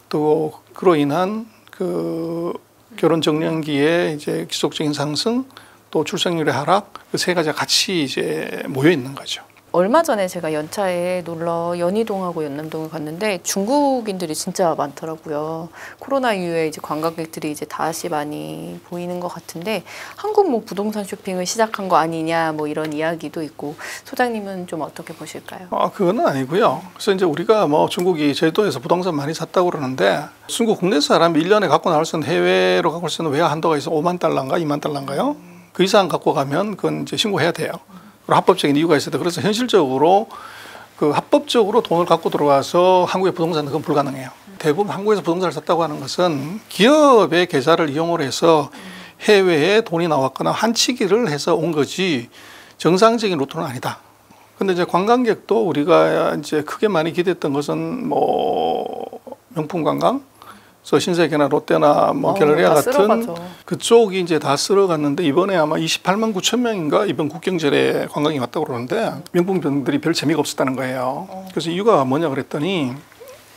또 그로 인한 그 결혼 정년기의 이제 지속적인 상승 또 출생률의 하락 그 세 가지가 같이 이제 모여 있는 거죠. 얼마 전에 제가 연차에 놀러 연희동하고 연남동을 갔는데 중국인들이 진짜 많더라고요. 코로나 이후에 이제 관광객들이 이제 다시 많이 보이는 것 같은데 한국 뭐 부동산 쇼핑을 시작한 거 아니냐 뭐 이런 이야기도 있고 소장님은 좀 어떻게 보실까요? 그건 아니고요. 그래서 이제 우리가 뭐 중국이 제주도에서 부동산 많이 샀다고 그러는데 중국 국내 사람이 1년에 갖고 나올 수 있는 해외로 갖고 올 수 있는 외화 한도가 있어 5만 달러인가 2만 달러인가요? 그 이상 갖고 가면 그건 이제 신고해야 돼요. 합법적인 이유가 있어야 돼. 그래서 현실적으로 그 합법적으로 돈을 갖고 들어와서 한국의 부동산은 그건 불가능해요. 대부분 한국에서 부동산을 샀다고 하는 것은 기업의 계좌를 이용을 해서 해외에 돈이 나왔거나 환치기를 해서 온 거지 정상적인 루트는 아니다. 근데 이제 관광객도 우리가 이제 크게 많이 기대했던 것은 뭐 명품 관광, 그래서 신세계나 롯데나 뭐 갤러리아 같은 쓸어가죠. 그쪽이 이제 다 쓸어갔는데 이번에 아마 28만 9천 명인가 이번 국경절에 관광이 왔다고 그러는데 명품병들이 별 재미가 없었다는 거예요. 그래서 이유가 뭐냐 그랬더니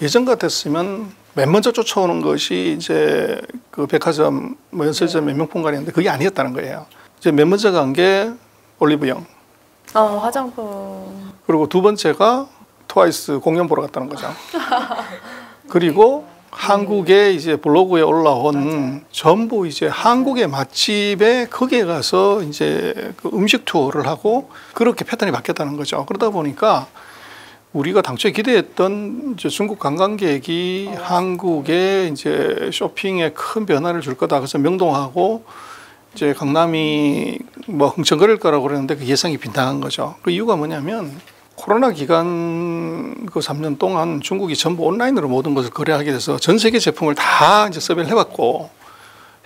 예전 같았으면 맨 먼저 쫓아오는 것이 이제 그 백화점, 뭐 연설점의 명품관이었는데 그게 아니었다는 거예요. 이제 맨 먼저 간 게 올리브영. 화장품. 그리고 두 번째가 트와이스 공연 보러 갔다는 거죠. 그리고 한국의 이제 블로그에 올라온 전부 이제 한국의 맛집에 거기에 가서 이제 그 음식 투어를 하고 그렇게 패턴이 바뀌었다는 거죠. 그러다 보니까 우리가 당초에 기대했던 이제 중국 관광객이 한국에 이제 쇼핑에 큰 변화를 줄 거다. 그래서 명동하고 이제 강남이 뭐 흥청거릴 거라고 그랬는데 그 예상이 빗나간 거죠. 그 이유가 뭐냐면 코로나 기간 그 3년 동안 중국이 전부 온라인으로 모든 것을 거래하게 돼서 전 세계 제품을 다 이제 서비를 해봤고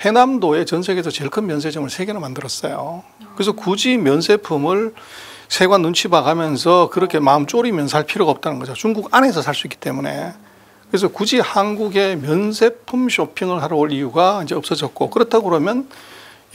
해남도에 전 세계에서 제일 큰 면세점을 3개나 만들었어요. 그래서 굳이 면세품을 세관 눈치 봐가면서 그렇게 마음 졸이면 살 필요가 없다는 거죠. 중국 안에서 살 수 있기 때문에. 그래서 굳이 한국에 면세품 쇼핑을 하러 올 이유가 이제 없어졌고, 그렇다고 그러면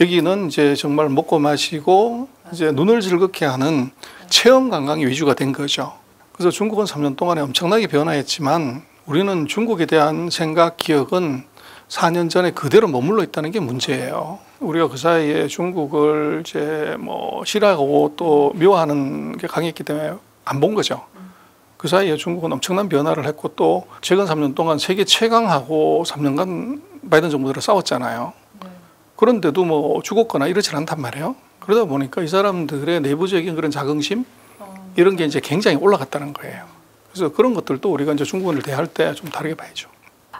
여기는 이제 정말 먹고 마시고 이제 눈을 즐겁게 하는 체험 관광이 위주가 된 거죠. 그래서 중국은 3년 동안에 엄청나게 변화했지만 우리는 중국에 대한 생각, 기억은 4년 전에 그대로 머물러 있다는 게 문제예요. 우리가 그 사이에 중국을 이제 뭐 싫어하고 또 미워하는 게 강했기 때문에 안 본 거죠. 그 사이에 중국은 엄청난 변화를 했고, 또 최근 3년 동안 세계 최강하고 3년간 바이든 정부들은 싸웠잖아요. 그런데도 뭐 죽었거나 이러질 않단 말이에요. 그러다 보니까 이 사람들의 내부적인 그런 자긍심 이런 게 이제 굉장히 올라갔다는 거예요. 그래서 그런 것들도 우리가 이제 중국을 대할 때 좀 다르게 봐야죠.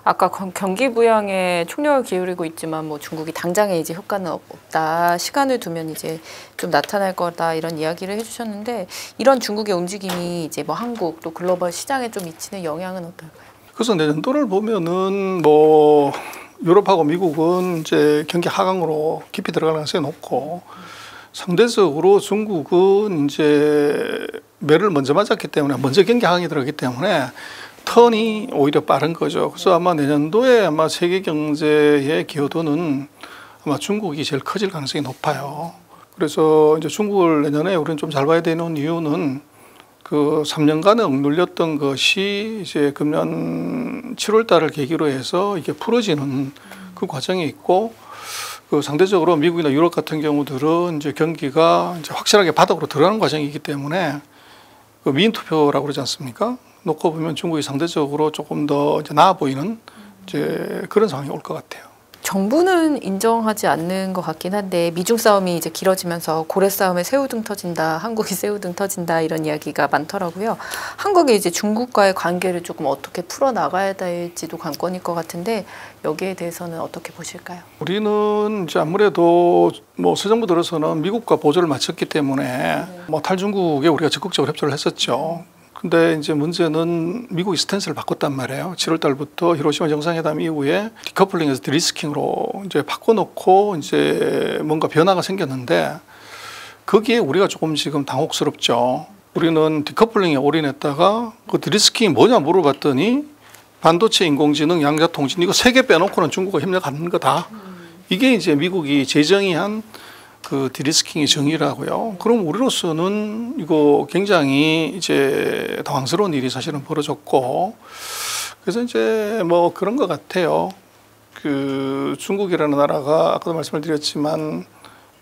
아까 경기 부양에 총력을 기울이고 있지만 뭐 중국이 당장에 이제 효과는 없다. 시간을 두면 이제 좀 나타날 거다 이런 이야기를 해주셨는데, 이런 중국의 움직임이 이제 뭐 한국 또 글로벌 시장에 좀 미치는 영향은 어떨까요? 그래서 내년도를 보면은 뭐 유럽하고 미국은 이제 경기 하강으로 깊이 들어갈 가능성이 높고, 상대적으로 중국은 이제 매를 먼저 맞았기 때문에 먼저 경기 하강이 들어가기 때문에 턴이 오히려 빠른 거죠. 그래서 아마 내년도에 아마 세계 경제의 기여도는 아마 중국이 제일 커질 가능성이 높아요. 그래서 이제 중국을 내년에 우리는 좀 잘 봐야 되는 이유는 그 3년간에 억눌렸던 것이 이제 금년 7월 달을 계기로 해서 이게 풀어지는 그 과정이 있고, 그 상대적으로 미국이나 유럽 같은 경우들은 이제 경기가 이제 확실하게 바닥으로 들어가는 과정이기 때문에 그 미인 투표라고 그러지 않습니까? 놓고 보면 중국이 상대적으로 조금 더 이제 나아 보이는 이제 그런 상황이 올 것 같아요. 정부는 인정하지 않는 것 같긴 한데, 미중 싸움이 이제 길어지면서 고래 싸움에 새우등 터진다, 한국이 새우등 터진다 이런 이야기가 많더라고요. 한국이 이제 중국과의 관계를 조금 어떻게 풀어 나가야 될지도 관건일 것 같은데, 여기에 대해서는 어떻게 보실까요? 우리는 이제 아무래도 뭐 새 정부 들어서는 미국과 보조를 맞췄기 때문에 뭐 탈중국에 우리가 적극적으로 협조를 했었죠. 근데 이제 문제는 미국이 스탠스를 바꿨단 말이에요. 7월 달부터 히로시마 정상회담 이후에 디커플링에서 디리스킹으로 이제 바꿔놓고 이제 뭔가 변화가 생겼는데, 거기에 우리가 조금 지금 당혹스럽죠. 우리는 디커플링에 올인했다가 그 디리스킹이 뭐냐 물어봤더니 반도체, 인공지능, 양자통신 이거 3개 빼놓고는 중국과 협력하는 거다. 이게 이제 미국이 재정의한 그 디리스킹의 정의라고요. 그럼 우리로서는 이거 굉장히 이제 당황스러운 일이 사실은 벌어졌고, 그래서 이제 뭐 그런 것 같아요. 그 중국이라는 나라가 아까도 말씀을 드렸지만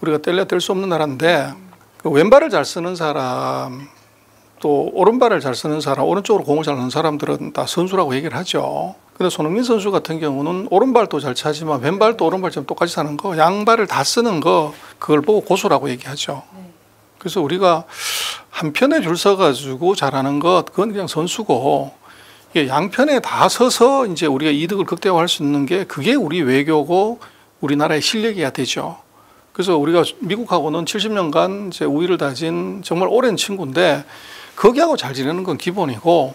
우리가 뗄래야 뗄 수 없는 나라인데, 그 왼발을 잘 쓰는 사람 또 오른발을 잘 쓰는 사람, 오른쪽으로 공을 잘 넣는 사람들은 다 선수라고 얘기를 하죠. 근데 손흥민 선수 같은 경우는 오른발도 잘 차지만 왼발도 오른발처럼 똑같이 사는 거, 양발을 다 쓰는 거, 그걸 보고 고수라고 얘기하죠. 그래서 우리가 한편에 줄 서가지고 잘하는 것, 그건 그냥 선수고, 이게 양편에 다 서서 이제 우리가 이득을 극대화할 수 있는 게 그게 우리 외교고 우리나라의 실력이어야 되죠. 그래서 우리가 미국하고는 70년간 이제 우위를 다진 정말 오랜 친구인데, 거기하고 잘 지내는 건 기본이고,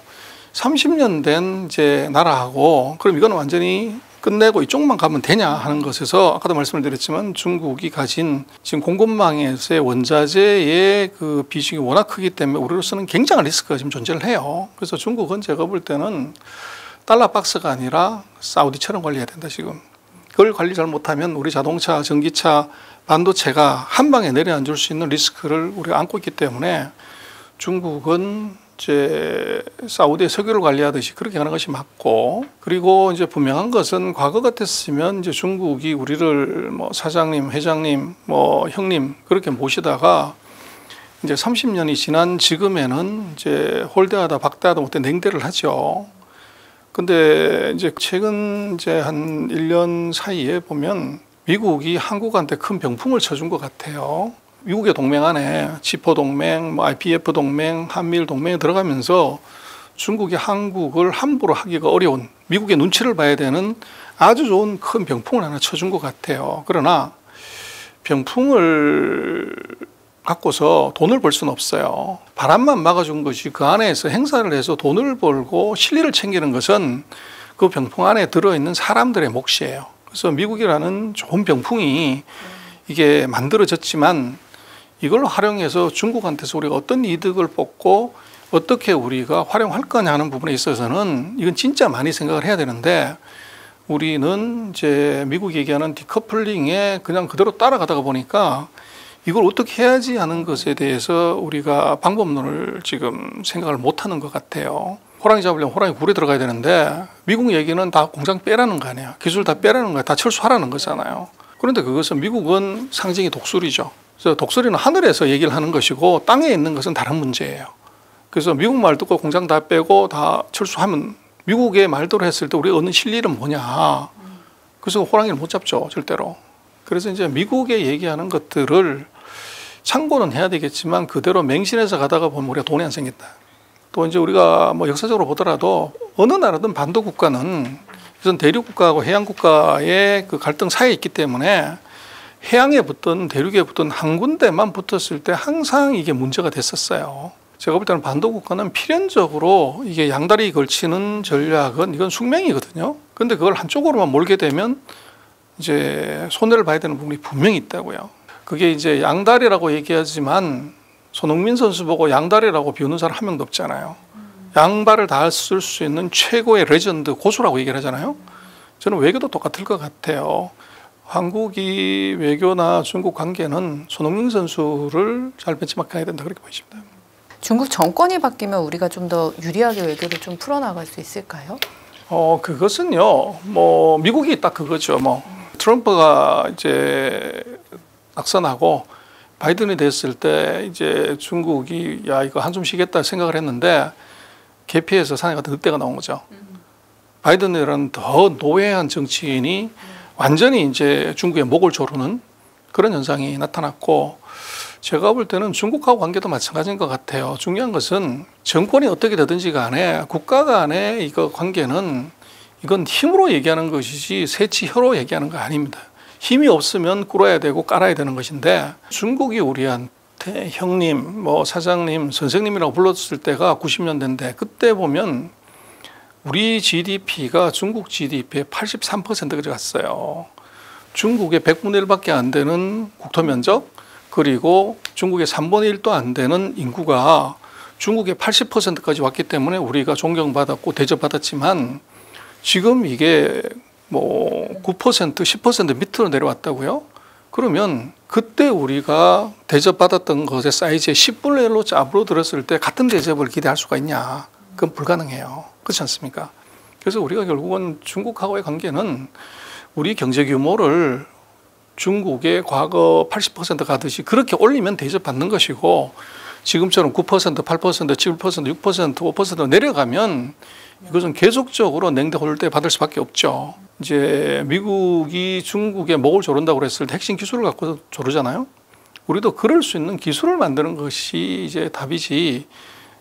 30년 된 이제 나라하고 그럼 이건 완전히 끝내고 이쪽만 가면 되냐 하는 것에서, 아까도 말씀을 드렸지만 중국이 가진 지금 공급망에서의 원자재의 그 비중이 워낙 크기 때문에 우리로서는 굉장한 리스크가 지금 존재를 해요. 그래서 중국은 제가 볼 때는 달러 박스가 아니라 사우디처럼 관리해야 된다 지금. 그걸 관리 잘 못하면 우리 자동차, 전기차, 반도체가 한 방에 내려앉을 수 있는 리스크를 우리가 안고 있기 때문에 중국은 이제 사우디의 석유를 관리하듯이 그렇게 하는 것이 맞고, 그리고 이제 분명한 것은 과거 같았으면 이제 중국이 우리를 뭐 사장님, 회장님, 뭐 형님 그렇게 모시다가 이제 30년이 지난 지금에는 이제 홀대하다 박대하다 못해 냉대를 하죠. 근데 이제 최근 이제 한 1년 사이에 보면 미국이 한국한테 큰 병풍을 쳐준 것 같아요. 미국의 동맹 안에 지포 동맹, 뭐 IPF 동맹, 한미일 동맹에 들어가면서 중국이 한국을 함부로 하기가 어려운, 미국의 눈치를 봐야 되는 아주 좋은 큰 병풍을 하나 쳐준 것 같아요. 그러나 병풍을 갖고서 돈을 벌 수는 없어요. 바람만 막아준 것이 그 안에서 행사를 해서 돈을 벌고 실리를 챙기는 것은 그 병풍 안에 들어있는 사람들의 몫이에요. 그래서 미국이라는 좋은 병풍이 이게 만들어졌지만 이걸 활용해서 중국한테서 우리가 어떤 이득을 뽑고 어떻게 우리가 활용할 거냐 하는 부분에 있어서는 이건 진짜 많이 생각을 해야 되는데 우리는 이제 미국이 얘기하는 디커플링에 그냥 그대로 따라가다가 보니까 이걸 어떻게 해야지 하는 것에 대해서 우리가 방법론을 지금 생각을 못하는 것 같아요. 호랑이 잡으려면 호랑이 굴에 들어가야 되는데 미국 얘기는 다 공장 빼라는 거 아니에요. 기술 다 빼라는 거예요. 다 철수하라는 거잖아요. 그런데 그것은 미국은 상징이 독수리죠. 그래서 독수리는 하늘에서 얘기를 하는 것이고 땅에 있는 것은 다른 문제예요. 그래서 미국 말 듣고 공장 다 빼고 다 철수하면 미국의 말대로 했을 때 우리가 얻는 실리는 뭐냐. 그래서 호랑이를 못 잡죠. 절대로. 그래서 이제 미국의 얘기하는 것들을 참고는 해야 되겠지만 그대로 맹신해서 가다가 보면 우리가 돈이 안 생긴다. 또 이제 우리가 뭐 역사적으로 보더라도 어느 나라든 반도 국가는 우선 대륙 국가하고 해양 국가의 그 갈등 사이에 있기 때문에 해양에 붙든 대륙에 붙든 한 군데만 붙었을 때 항상 이게 문제가 됐었어요. 제가 볼 때는 반도 국가는 필연적으로 이게 양다리 걸치는 전략은 이건 숙명이거든요. 근데 그걸 한쪽으로만 몰게 되면 이제 손해를 봐야 되는 부분이 분명히 있다고요. 그게 이제 양다리라고 얘기하지만 손흥민 선수 보고 양다리라고 비우는 사람 한 명도 없잖아요. 양발을 다 쓸 수 있는 최고의 레전드 고수라고 얘기를 하잖아요. 저는 외교도 똑같을 것 같아요. 한국이 외교나 중국 관계는 손흥민 선수를 잘 벤치마킹해야 된다 그렇게 보입니다. 중국 정권이 바뀌면 우리가 좀 더 유리하게 외교를 좀 풀어나갈 수 있을까요? 그것은요. 뭐 미국이 딱 그거죠. 뭐 트럼프가 이제 낙선하고 바이든이 됐을 때 이제 중국이 야 이거 한숨 쉬겠다 생각을 했는데 계피해서 산에 같은 늑대가 나온 거죠. 바이든이라는 더 노예한 정치인이 완전히 이제 중국의 목을 조르는 그런 현상이 나타났고 제가 볼 때는 중국하고 관계도 마찬가지인 것 같아요. 중요한 것은 정권이 어떻게 되든지 간에 국가 간의 이거 관계는 이건 힘으로 얘기하는 것이지 새치혀로 얘기하는 거 아닙니다. 힘이 없으면 꿇어야 되고 깔아야 되는 것인데 중국이 우리한테 형님, 뭐 사장님, 선생님이라고 불렀을 때가 90년대인데 그때 보면 우리 GDP가 중국 GDP의 83%가 들어갔어요. 중국의 100분의 1밖에 안 되는 국토 면적 그리고 중국의 3분의 1도 안 되는 인구가 중국의 80%까지 왔기 때문에 우리가 존경받았고 대접받았지만 지금 이게 뭐 9%, 10% 밑으로 내려왔다고요? 그러면 그때 우리가 대접받았던 것의 사이즈의 10분의 1로 잡아들었을 때 같은 대접을 기대할 수가 있냐? 그건 불가능해요. 그렇지 않습니까? 그래서 우리가 결국은 중국하고의 관계는 우리 경제 규모를 중국의 과거 80% 가듯이 그렇게 올리면 대접받는 것이고 지금처럼 9%, 8%, 7%, 6%, 5% 내려가면 이것은 계속적으로 냉대 홀대 받을 수밖에 없죠. 이제 미국이 중국의 목을 조른다고 그랬을 때 핵심 기술을 갖고 조르잖아요. 우리도 그럴 수 있는 기술을 만드는 것이 이제 답이지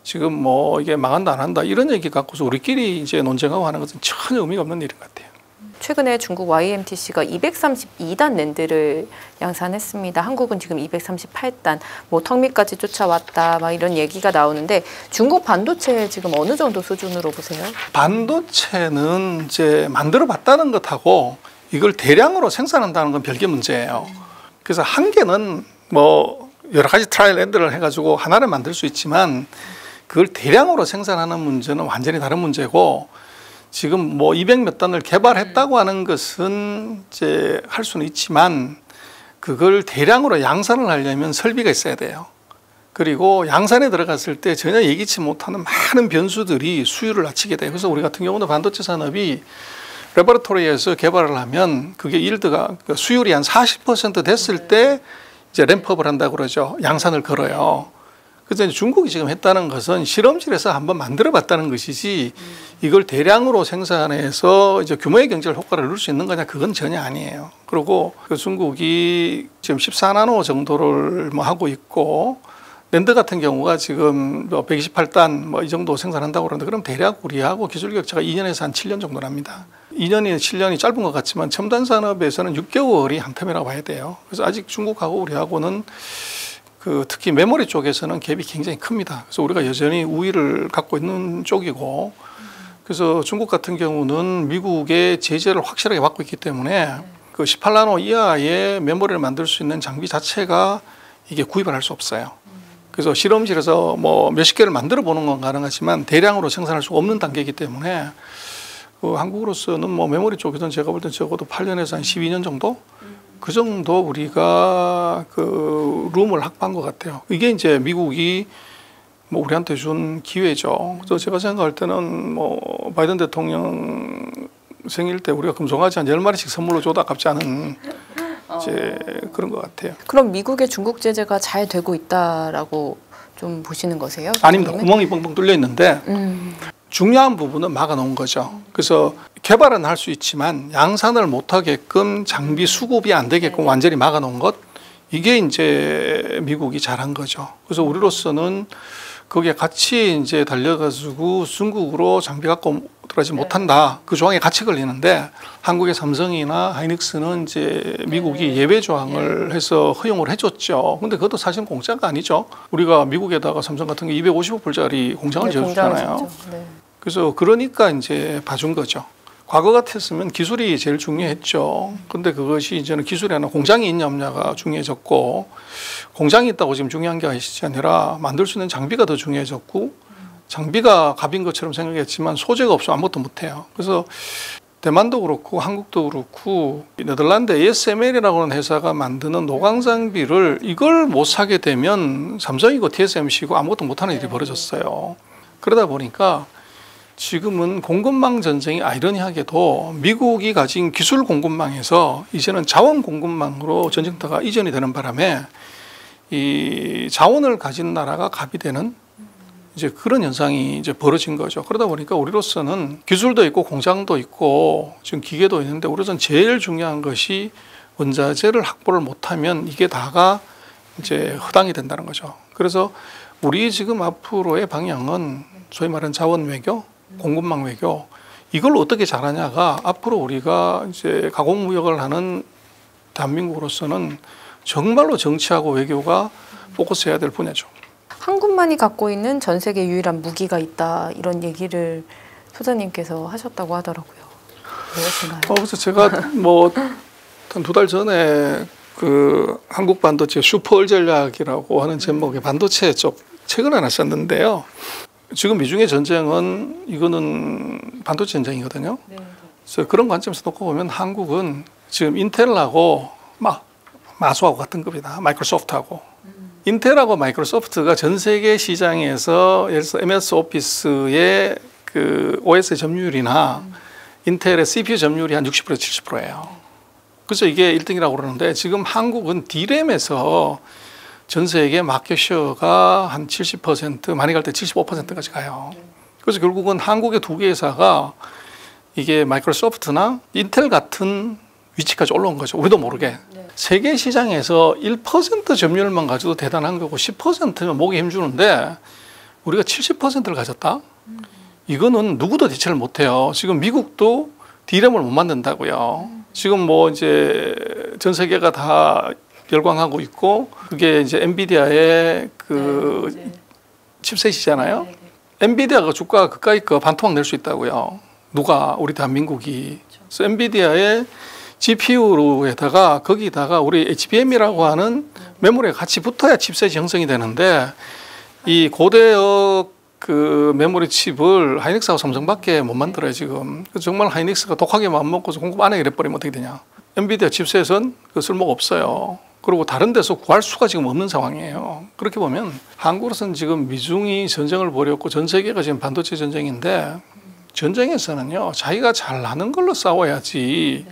지금 뭐 이게 망한다 안 한다 이런 얘기 갖고서 우리끼리 이제 논쟁하고 하는 것은 전혀 의미가 없는 일인 것 같아요. 최근에 중국 YMTC가 232단 랜드를 양산했습니다. 한국은 지금 238단, 뭐 턱밑까지 쫓아왔다, 막 이런 얘기가 나오는데 중국 반도체 지금 어느 정도 수준으로 보세요? 반도체는 이제 만들어 봤다는 것하고 이걸 대량으로 생산한다는 건 별개 문제예요. 그래서 한 개는 뭐 여러 가지 트라이얼 앤드를 해가지고 하나를 만들 수 있지만 그걸 대량으로 생산하는 문제는 완전히 다른 문제고 지금 뭐 200몇 단을 개발했다고 하는 것은 이제 할 수는 있지만 그걸 대량으로 양산을 하려면 설비가 있어야 돼요. 그리고 양산에 들어갔을 때 전혀 예기치 못하는 많은 변수들이 수율을 낮추게 돼요. 그래서 우리 같은 경우는 반도체 산업이 레버러토리에서 개발을 하면 그게 일드가 수율이 한 40% 됐을 때 이제 램프업을 한다고 그러죠. 양산을 걸어요. 그래서 중국이 지금 했다는 것은 실험실에서 한번 만들어 봤다는 것이지 이걸 대량으로 생산해서 이제 규모의 경제적 효과를 누릴 수 있는 거냐 그건 전혀 아니에요. 그리고 그 중국이 지금 14나노 정도를 뭐 하고 있고 랜드 같은 경우가 지금 128단 뭐 이 정도 생산한다고 그러는데 그럼 대략 우리하고 기술 격차가 2년에서 한 7년 정도 납니다. 2년이 7년이 짧은 것 같지만 첨단 산업에서는 6개월이 한 텀이라고 봐야 돼요. 그래서 아직 중국하고 우리하고는 그 특히 메모리 쪽에서는 갭이 굉장히 큽니다. 그래서 우리가 여전히 우위를 갖고 있는 쪽이고 그래서 중국 같은 경우는 미국의 제재를 확실하게 받고 있기 때문에 그 18나노 이하의 메모리를 만들 수 있는 장비 자체가 이게 구입을 할 수 없어요. 그래서 실험실에서 뭐 몇십 개를 만들어 보는 건 가능하지만 대량으로 생산할 수 없는 단계이기 때문에 한국으로서는 뭐 메모리 쪽에서는 제가 볼 땐 적어도 8년에서 한 12년 정도? 그 정도 우리가 그 룸을 확보한 것 같아요. 이게 이제 미국이 뭐 우리한테 준 기회죠. 그래서 제가 생각할 때는 뭐 바이든 대통령 생일 때 우리가 금송아지 한 10마리씩 선물로 줘도 아깝지 않은 이제 그런 것 같아요. 그럼 미국의 중국 제재가 잘 되고 있다라고 좀 보시는 거세요? 아닙니다. 구멍이 뻥뻥 뚫려 있는데 중요한 부분은 막아놓은 거죠. 그래서 개발은 할 수 있지만 양산을 못하게끔 장비 수급이 안 되게끔 완전히 막아놓은 것, 이게 이제 미국이 잘한 거죠. 그래서 우리로서는 거기에 같이 이제 달려가지고 중국으로 장비 갖고 들어가지 못한다. 그 조항에 같이 걸리는데 한국의 삼성이나 하이닉스는 이제 미국이 예외 조항을 해서 허용을 해줬죠. 근데 그것도 사실은 공짜가 아니죠. 우리가 미국에다가 삼성 같은 게 250억 불짜리 공장을 지어주잖아요. 그래서 그러니까 이제 봐준 거죠. 과거 같았으면 기술이 제일 중요했죠. 근데 그것이 이제는 기술이 아니라 공장이 있냐 없냐가 중요해졌고, 공장이 있다고 지금 중요한 게 아니라 만들 수 있는 장비가 더 중요해졌고, 장비가 값인 것처럼 생각했지만 소재가 없으면 아무것도 못해요. 그래서 대만도 그렇고 한국도 그렇고 네덜란드 ASML이라고 하는 회사가 만드는 노광 장비를 이걸 못 사게 되면 삼성이고 TSMC고 아무것도 못하는 일이 벌어졌어요. 그러다 보니까 지금은 공급망 전쟁이 아이러니하게도 미국이 가진 기술 공급망에서 이제는 자원 공급망으로 전쟁터가 이전이 되는 바람에 이 자원을 가진 나라가 갑이 되는 이제 그런 현상이 이제 벌어진 거죠. 그러다 보니까 우리로서는 기술도 있고 공장도 있고 지금 기계도 있는데 우리로서는 제일 중요한 것이 원자재를 확보를 못하면 이게 다가 이제 허당이 된다는 거죠. 그래서 우리 지금 앞으로의 방향은 소위 말하는 자원 외교, 공급망 외교, 이걸 어떻게 잘하냐가 앞으로 우리가 이제 가공무역을 하는 대한민국으로서는 정말로 정치하고 외교가 포커스해야 될 분야죠. 한국만이 갖고 있는 전 세계 유일한 무기가 있다, 이런 얘기를 소장님께서 하셨다고 하더라고요. 무엇인가요? 그래서 제가 뭐 한 2달 전에 그 한국 반도체 슈퍼 전략이라고 하는 제목의 반도체 쪽 책을 하나 썼는데요. 지금 미중의 전쟁은 이거는 반도체 전쟁이거든요. 그래서 그런 관점에서 놓고 보면 한국은 지금 인텔하고 마소하고 같은 급이다. 마이크로소프트하고. 인텔하고 마이크로소프트가 전 세계 시장에서 예를 들어서 MS 오피스의 그 OS 점유율이나 인텔의 CPU 점유율이 한 60% 70%예요. 그래서 이게 1등이라고 그러는데 지금 한국은 D램에서 전 세계 마켓쉐어가 한 70%, 많이 갈 때 75%까지 가요. 그래서 결국은 한국의 2개 회사가 이게 마이크로소프트나 인텔 같은 위치까지 올라온 거죠. 우리도 모르게. 세계 시장에서 1% 점유율만 가져도 대단한 거고 10%면 목에 힘주는데 우리가 70%를 가졌다? 이거는 누구도 대체를 못해요. 지금 미국도 D램을 못 만든다고요. 지금 뭐 이제 전 세계가 다 열광하고 있고 그게 이제 엔비디아의 그 칩셋이잖아요. 엔비디아가 주가가 그까이 거 반토막 낼 수 있다고요. 누가? 우리 대한민국이. 그래서 엔비디아의 GPU로에다가 거기다가 우리 HBM이라고 하는 메모리가 같이 붙어야 칩셋이 형성이 되는데 이 고대역 그 메모리 칩을 하이닉스하고 삼성밖에 못 만들어요 지금. 정말 하이닉스가 독하게 마음먹고서 공급 안 하게 돼버리면 어떻게 되냐. 엔비디아 칩셋은 그 쓸모가 없어요. 그리고 다른 데서 구할 수가 지금 없는 상황이에요. 그렇게 보면 한국으로서는 지금 미중이 전쟁을 벌였고 전 세계가 지금 반도체 전쟁인데 전쟁에서는요 자기가 잘하는 걸로 싸워야지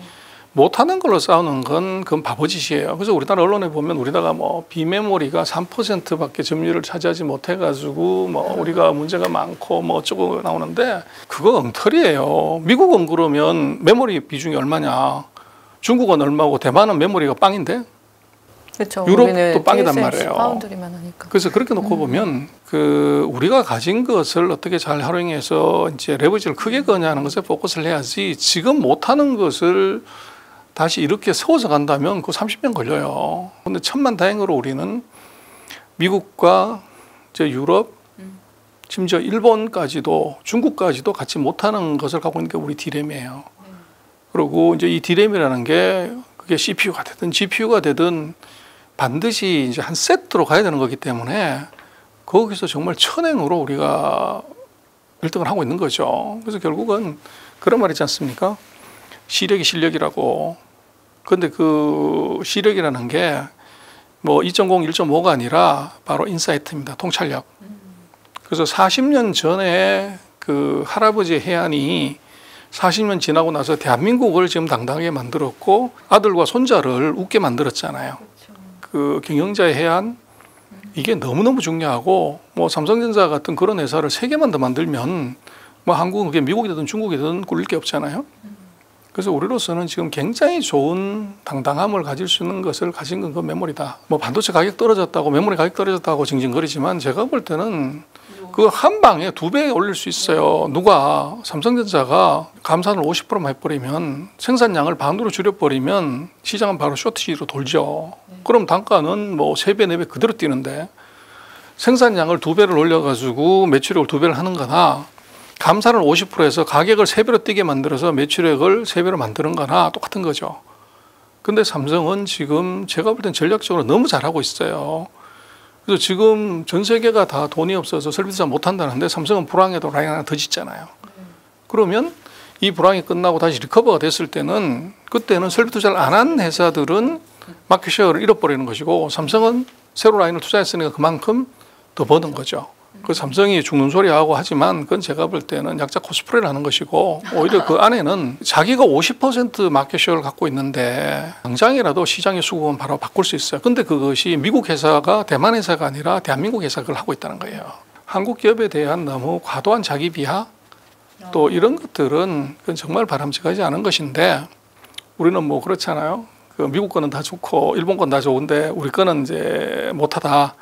못하는 걸로 싸우는 건 그건 바보짓이에요. 그래서 우리나라 언론에 보면 우리나라가 뭐 비메모리가 3%밖에 점유율을 차지하지 못해가지고 뭐 우리가 문제가 많고 뭐 어쩌고 나오는데 그거 엉터리예요. 미국은 그러면 메모리 비중이 얼마냐? 중국은 얼마고 대만은 메모리가 빵인데? 그렇죠. 유럽도 빵이단 말이에요. 파운드리만 하니까. 그래서 그렇게 놓고 보면 그 우리가 가진 것을 어떻게 잘 활용해서 이제 레버리지를 크게 거냐는 것에 포커스를 해야지 지금 못하는 것을 다시 이렇게 세워서 간다면 그 30년 걸려요. 근데 천만다행으로 우리는 미국과 이제 유럽, 심지어 일본까지도 중국까지도 같이 못하는 것을 갖고 있는 게 우리 D램이에요. 그리고 이제 이 D램이라는 게 그게 CPU가 되든 GPU가 되든 반드시 이제 한 세트로 가야 되는 거기 때문에 거기서 정말 천행으로 우리가 1등을 하고 있는 거죠. 그래서 결국은 그런 말 있지 않습니까? 시력이 실력이라고. 근데 그 시력이라는 게 뭐 2.0, 1.5가 아니라 바로 인사이트입니다. 통찰력. 그래서 40년 전에 그 할아버지의 해안이 40년 지나고 나서 대한민국을 지금 당당하게 만들었고 아들과 손자를 웃게 만들었잖아요. 그 경영자의 해안 이게 너무너무 중요하고 뭐 삼성전자 같은 그런 회사를 3개만 더 만들면 뭐 한국은 그게 미국이든 중국이든 꿀릴 게 없잖아요. 그래서 우리로서는 지금 굉장히 좋은 당당함을 가질 수 있는 것을 가진 건 그 메모리다. 뭐 반도체 가격 떨어졌다고 메모리 가격 떨어졌다고 징징거리지만 제가 볼 때는 그 한 방에 2배 올릴 수 있어요. 누가 삼성전자가 감산을 50%만 해버리면 생산량을 반으로 줄여버리면 시장은 바로 쇼트지로 돌죠. 그럼 단가는 뭐 3배, 4배 그대로 뛰는데 생산량을 2배를 올려가지고 매출액을 2배를 하는 거나 감산을 50%에서 가격을 3배로 뛰게 만들어서 매출액을 3배로 만드는 거나 똑같은 거죠. 근데 삼성은 지금 제가 볼 땐 전략적으로 너무 잘하고 있어요. 그래서 지금 전 세계가 다 돈이 없어서 설비도 잘 못한다는데 삼성은 불황에도 라인 하나 더 짓잖아요. 그러면 이 불황이 끝나고 다시 리커버가 됐을 때는 그때는 설비 투자를 안 한 회사들은 마켓쉐어를 잃어버리는 것이고 삼성은 새로 라인을 투자했으니까 그만큼 더 버는 거죠. 그 삼성이 죽는 소리하고 하지만 그건 제가 볼 때는 약자 코스프레를 하는 것이고 오히려 그 안에는 자기가 50% 마켓쉐어를 갖고 있는데 당장이라도 시장의 수급은 바로 바꿀 수 있어요. 근데 그것이 미국 회사가 대만 회사가 아니라 대한민국 회사가 그걸 하고 있다는 거예요. 한국 기업에 대한 너무 과도한 자기 비하 또 이런 것들은 그건 정말 바람직하지 않은 것인데 우리는 뭐 그렇잖아요. 그 미국 거는 다 좋고 일본 건 다 좋은데 우리 거는 이제 못하다.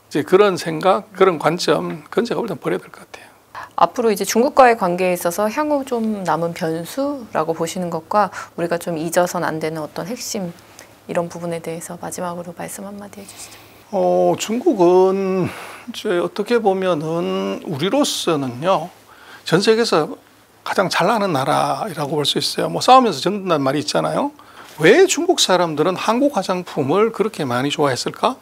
이제 그런 생각, 그런 관점, 그건 제가 볼 땐 버려야 될 것 같아요. 앞으로 이제 중국과의 관계에 있어서 향후 좀 남은 변수라고 보시는 것과 우리가 좀 잊어서는 안 되는 어떤 핵심 이런 부분에 대해서 마지막으로 말씀 한마디 해주시죠. 중국은 이제 어떻게 보면은 우리로서는요 전 세계에서 가장 잘 나가는 나라라고 볼 수 있어요. 뭐 싸우면서 졌는다는 말이 있잖아요. 왜 중국 사람들은 한국 화장품을 그렇게 많이 좋아했을까?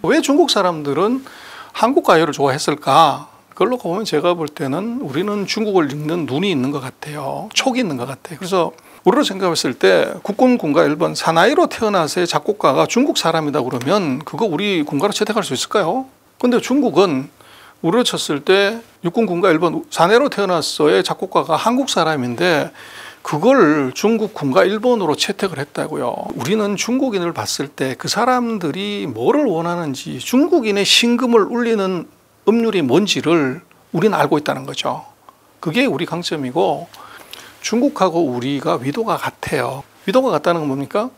왜 중국 사람들은 한국 가요를 좋아했을까? 그걸로 보면 제가 볼 때는 우리는 중국을 읽는 눈이 있는 것 같아요. 촉이 있는 것 같아요. 그래서 우리로 생각했을 때 국군 군가 1번 사나이로 태어나서의 작곡가가 중국 사람이다 그러면 그거 우리 군가로 채택할 수 있을까요? 근데 중국은 우리로 쳤을 때 육군 군가 1번 사내로 태어나서의 작곡가가 한국 사람인데 그걸 중국 군가 1번으로 채택을 했다고요. 우리는 중국인을 봤을 때 그 사람들이 뭐를 원하는지 중국인의 심금을 울리는 음률이 뭔지를 우리는 알고 있다는 거죠. 그게 우리 강점이고 중국하고 우리가 위도가 같아요. 위도가 같다는 건 뭡니까?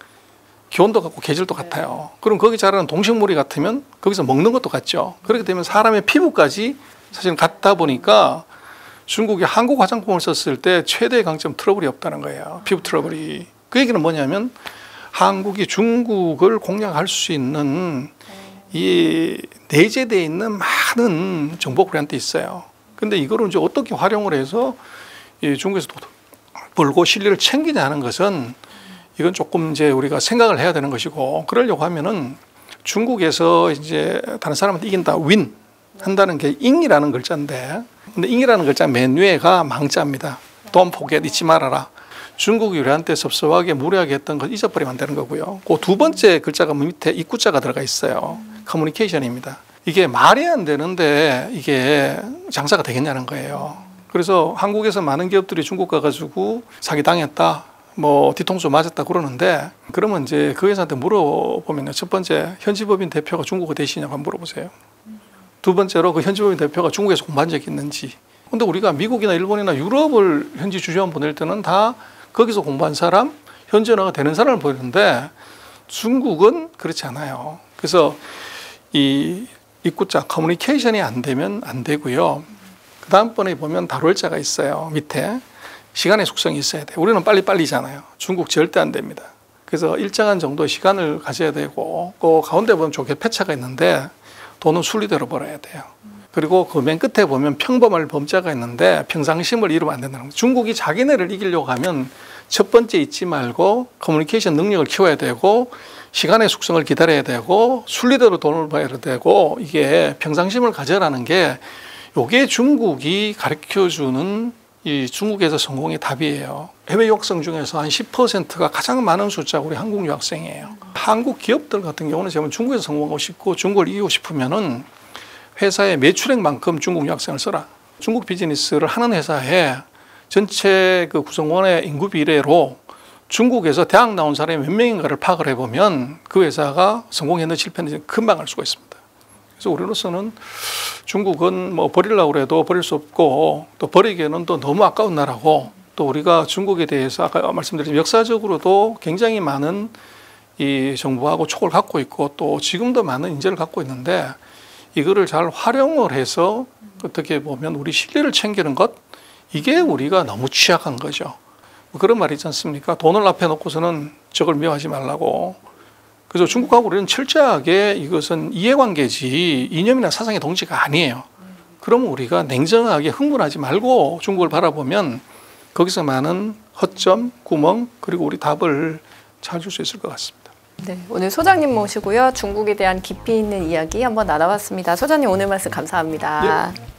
기온도 같고 계절도 같아요. 그럼 거기 자라는 동식물이 같으면 거기서 먹는 것도 같죠. 그렇게 되면 사람의 피부까지 사실 같다 보니까 중국이 한국 화장품을 썼을 때 최대의 강점 트러블이 없다는 거예요. 피부 트러블이. 그 얘기는 뭐냐면 한국이 중국을 공략할 수 있는 이 내재되어 있는 많은 정보가 우리한테 있어요. 근데 이거를 이제 어떻게 활용을 해서 이 중국에서 벌고 실리를 챙기냐는 것은 이건 조금 이제 우리가 생각을 해야 되는 것이고 그러려고 하면은 중국에서 이제 다른 사람한테 이긴다, 윈 한다는 게 잉이라는 글자인데 근데 잉이라는 글자 맨 위에가 망자입니다. Don't forget, 잊지 말아라. 중국이 우리한테 섭섭하게 무례하게 했던 걸 잊어버리면 안 되는 거고요. 그 두 번째 글자가 밑에 입구자가 들어가 있어요. 커뮤니케이션입니다. 이게 말이 안 되는데 이게 장사가 되겠냐는 거예요. 그래서 한국에서 많은 기업들이 중국 가가지고 사기당했다. 뭐 뒤통수 맞았다 그러는데 그러면 이제 그 회사한테 물어보면요. 첫 번째 현지법인 대표가 중국어 대시냐고 한번 물어보세요. 두 번째로 그 현지법인 대표가 중국에서 공부한 적이 있는지. 근데 우리가 미국이나 일본이나 유럽을 현지 주재원 보낼 때는 다 거기서 공부한 사람, 현지 언어가 되는 사람을 보이는데 중국은 그렇지 않아요. 그래서 이 입구자 커뮤니케이션이 안 되면 안 되고요. 그 다음번에 보면 다룰 자가 있어요. 밑에 시간의 속성이 있어야 돼요. 우리는 빨리빨리잖아요. 중국 절대 안 됩니다. 그래서 일정한 정도의 시간을 가져야 되고 그 가운데 보면 조개 폐차가 있는데 돈은 순리대로 벌어야 돼요. 그리고 그 맨 끝에 보면 평범할 범자가 있는데 평상심을 잃으면 안 된다는 거예요. 중국이 자기네를 이기려고 하면 첫 번째 잊지 말고 커뮤니케이션 능력을 키워야 되고 시간의 숙성을 기다려야 되고 순리대로 돈을 벌어야 되고 이게 평상심을 가져라는 게 요게 중국이 가르쳐주는 이 중국에서 성공의 답이에요. 해외 유학생 중에서 한 10%가 가장 많은 숫자가 우리 한국 유학생이에요. 한국 기업들 같은 경우는 제가 중국에서 성공하고 싶고 중국을 이기고 싶으면은 회사의 매출액만큼 중국 유학생을 써라. 중국 비즈니스를 하는 회사에 전체 그 구성원의 인구 비례로 중국에서 대학 나온 사람이 몇 명인가를 파악을 해보면 그 회사가 성공했는지 실패했는지 금방 알 수가 있습니다. 그래서 우리로서는 중국은 뭐 버리려고 해도 버릴 수 없고 또 버리기에는 또 너무 아까운 나라고 또 우리가 중국에 대해서 아까 말씀드린 역사적으로도 굉장히 많은 이 정보하고 촉을 갖고 있고 또 지금도 많은 인재를 갖고 있는데 이거를 잘 활용을 해서 어떻게 보면 우리 신뢰를 챙기는 것 이게 우리가 너무 취약한 거죠. 그런 말이 있지 않습니까? 돈을 앞에 놓고서는 적을 미워하지 말라고. 그래서 중국하고 우리는 철저하게 이것은 이해관계지 이념이나 사상의 동지가 아니에요. 그러면 우리가 냉정하게 흥분하지 말고 중국을 바라보면 거기서 많은 허점, 구멍 그리고 우리 답을 찾을 수 있을 것 같습니다. 네, 오늘 소장님 모시고요. 중국에 대한 깊이 있는 이야기 한번 나눠봤습니다. 소장님 오늘 말씀 감사합니다. 예.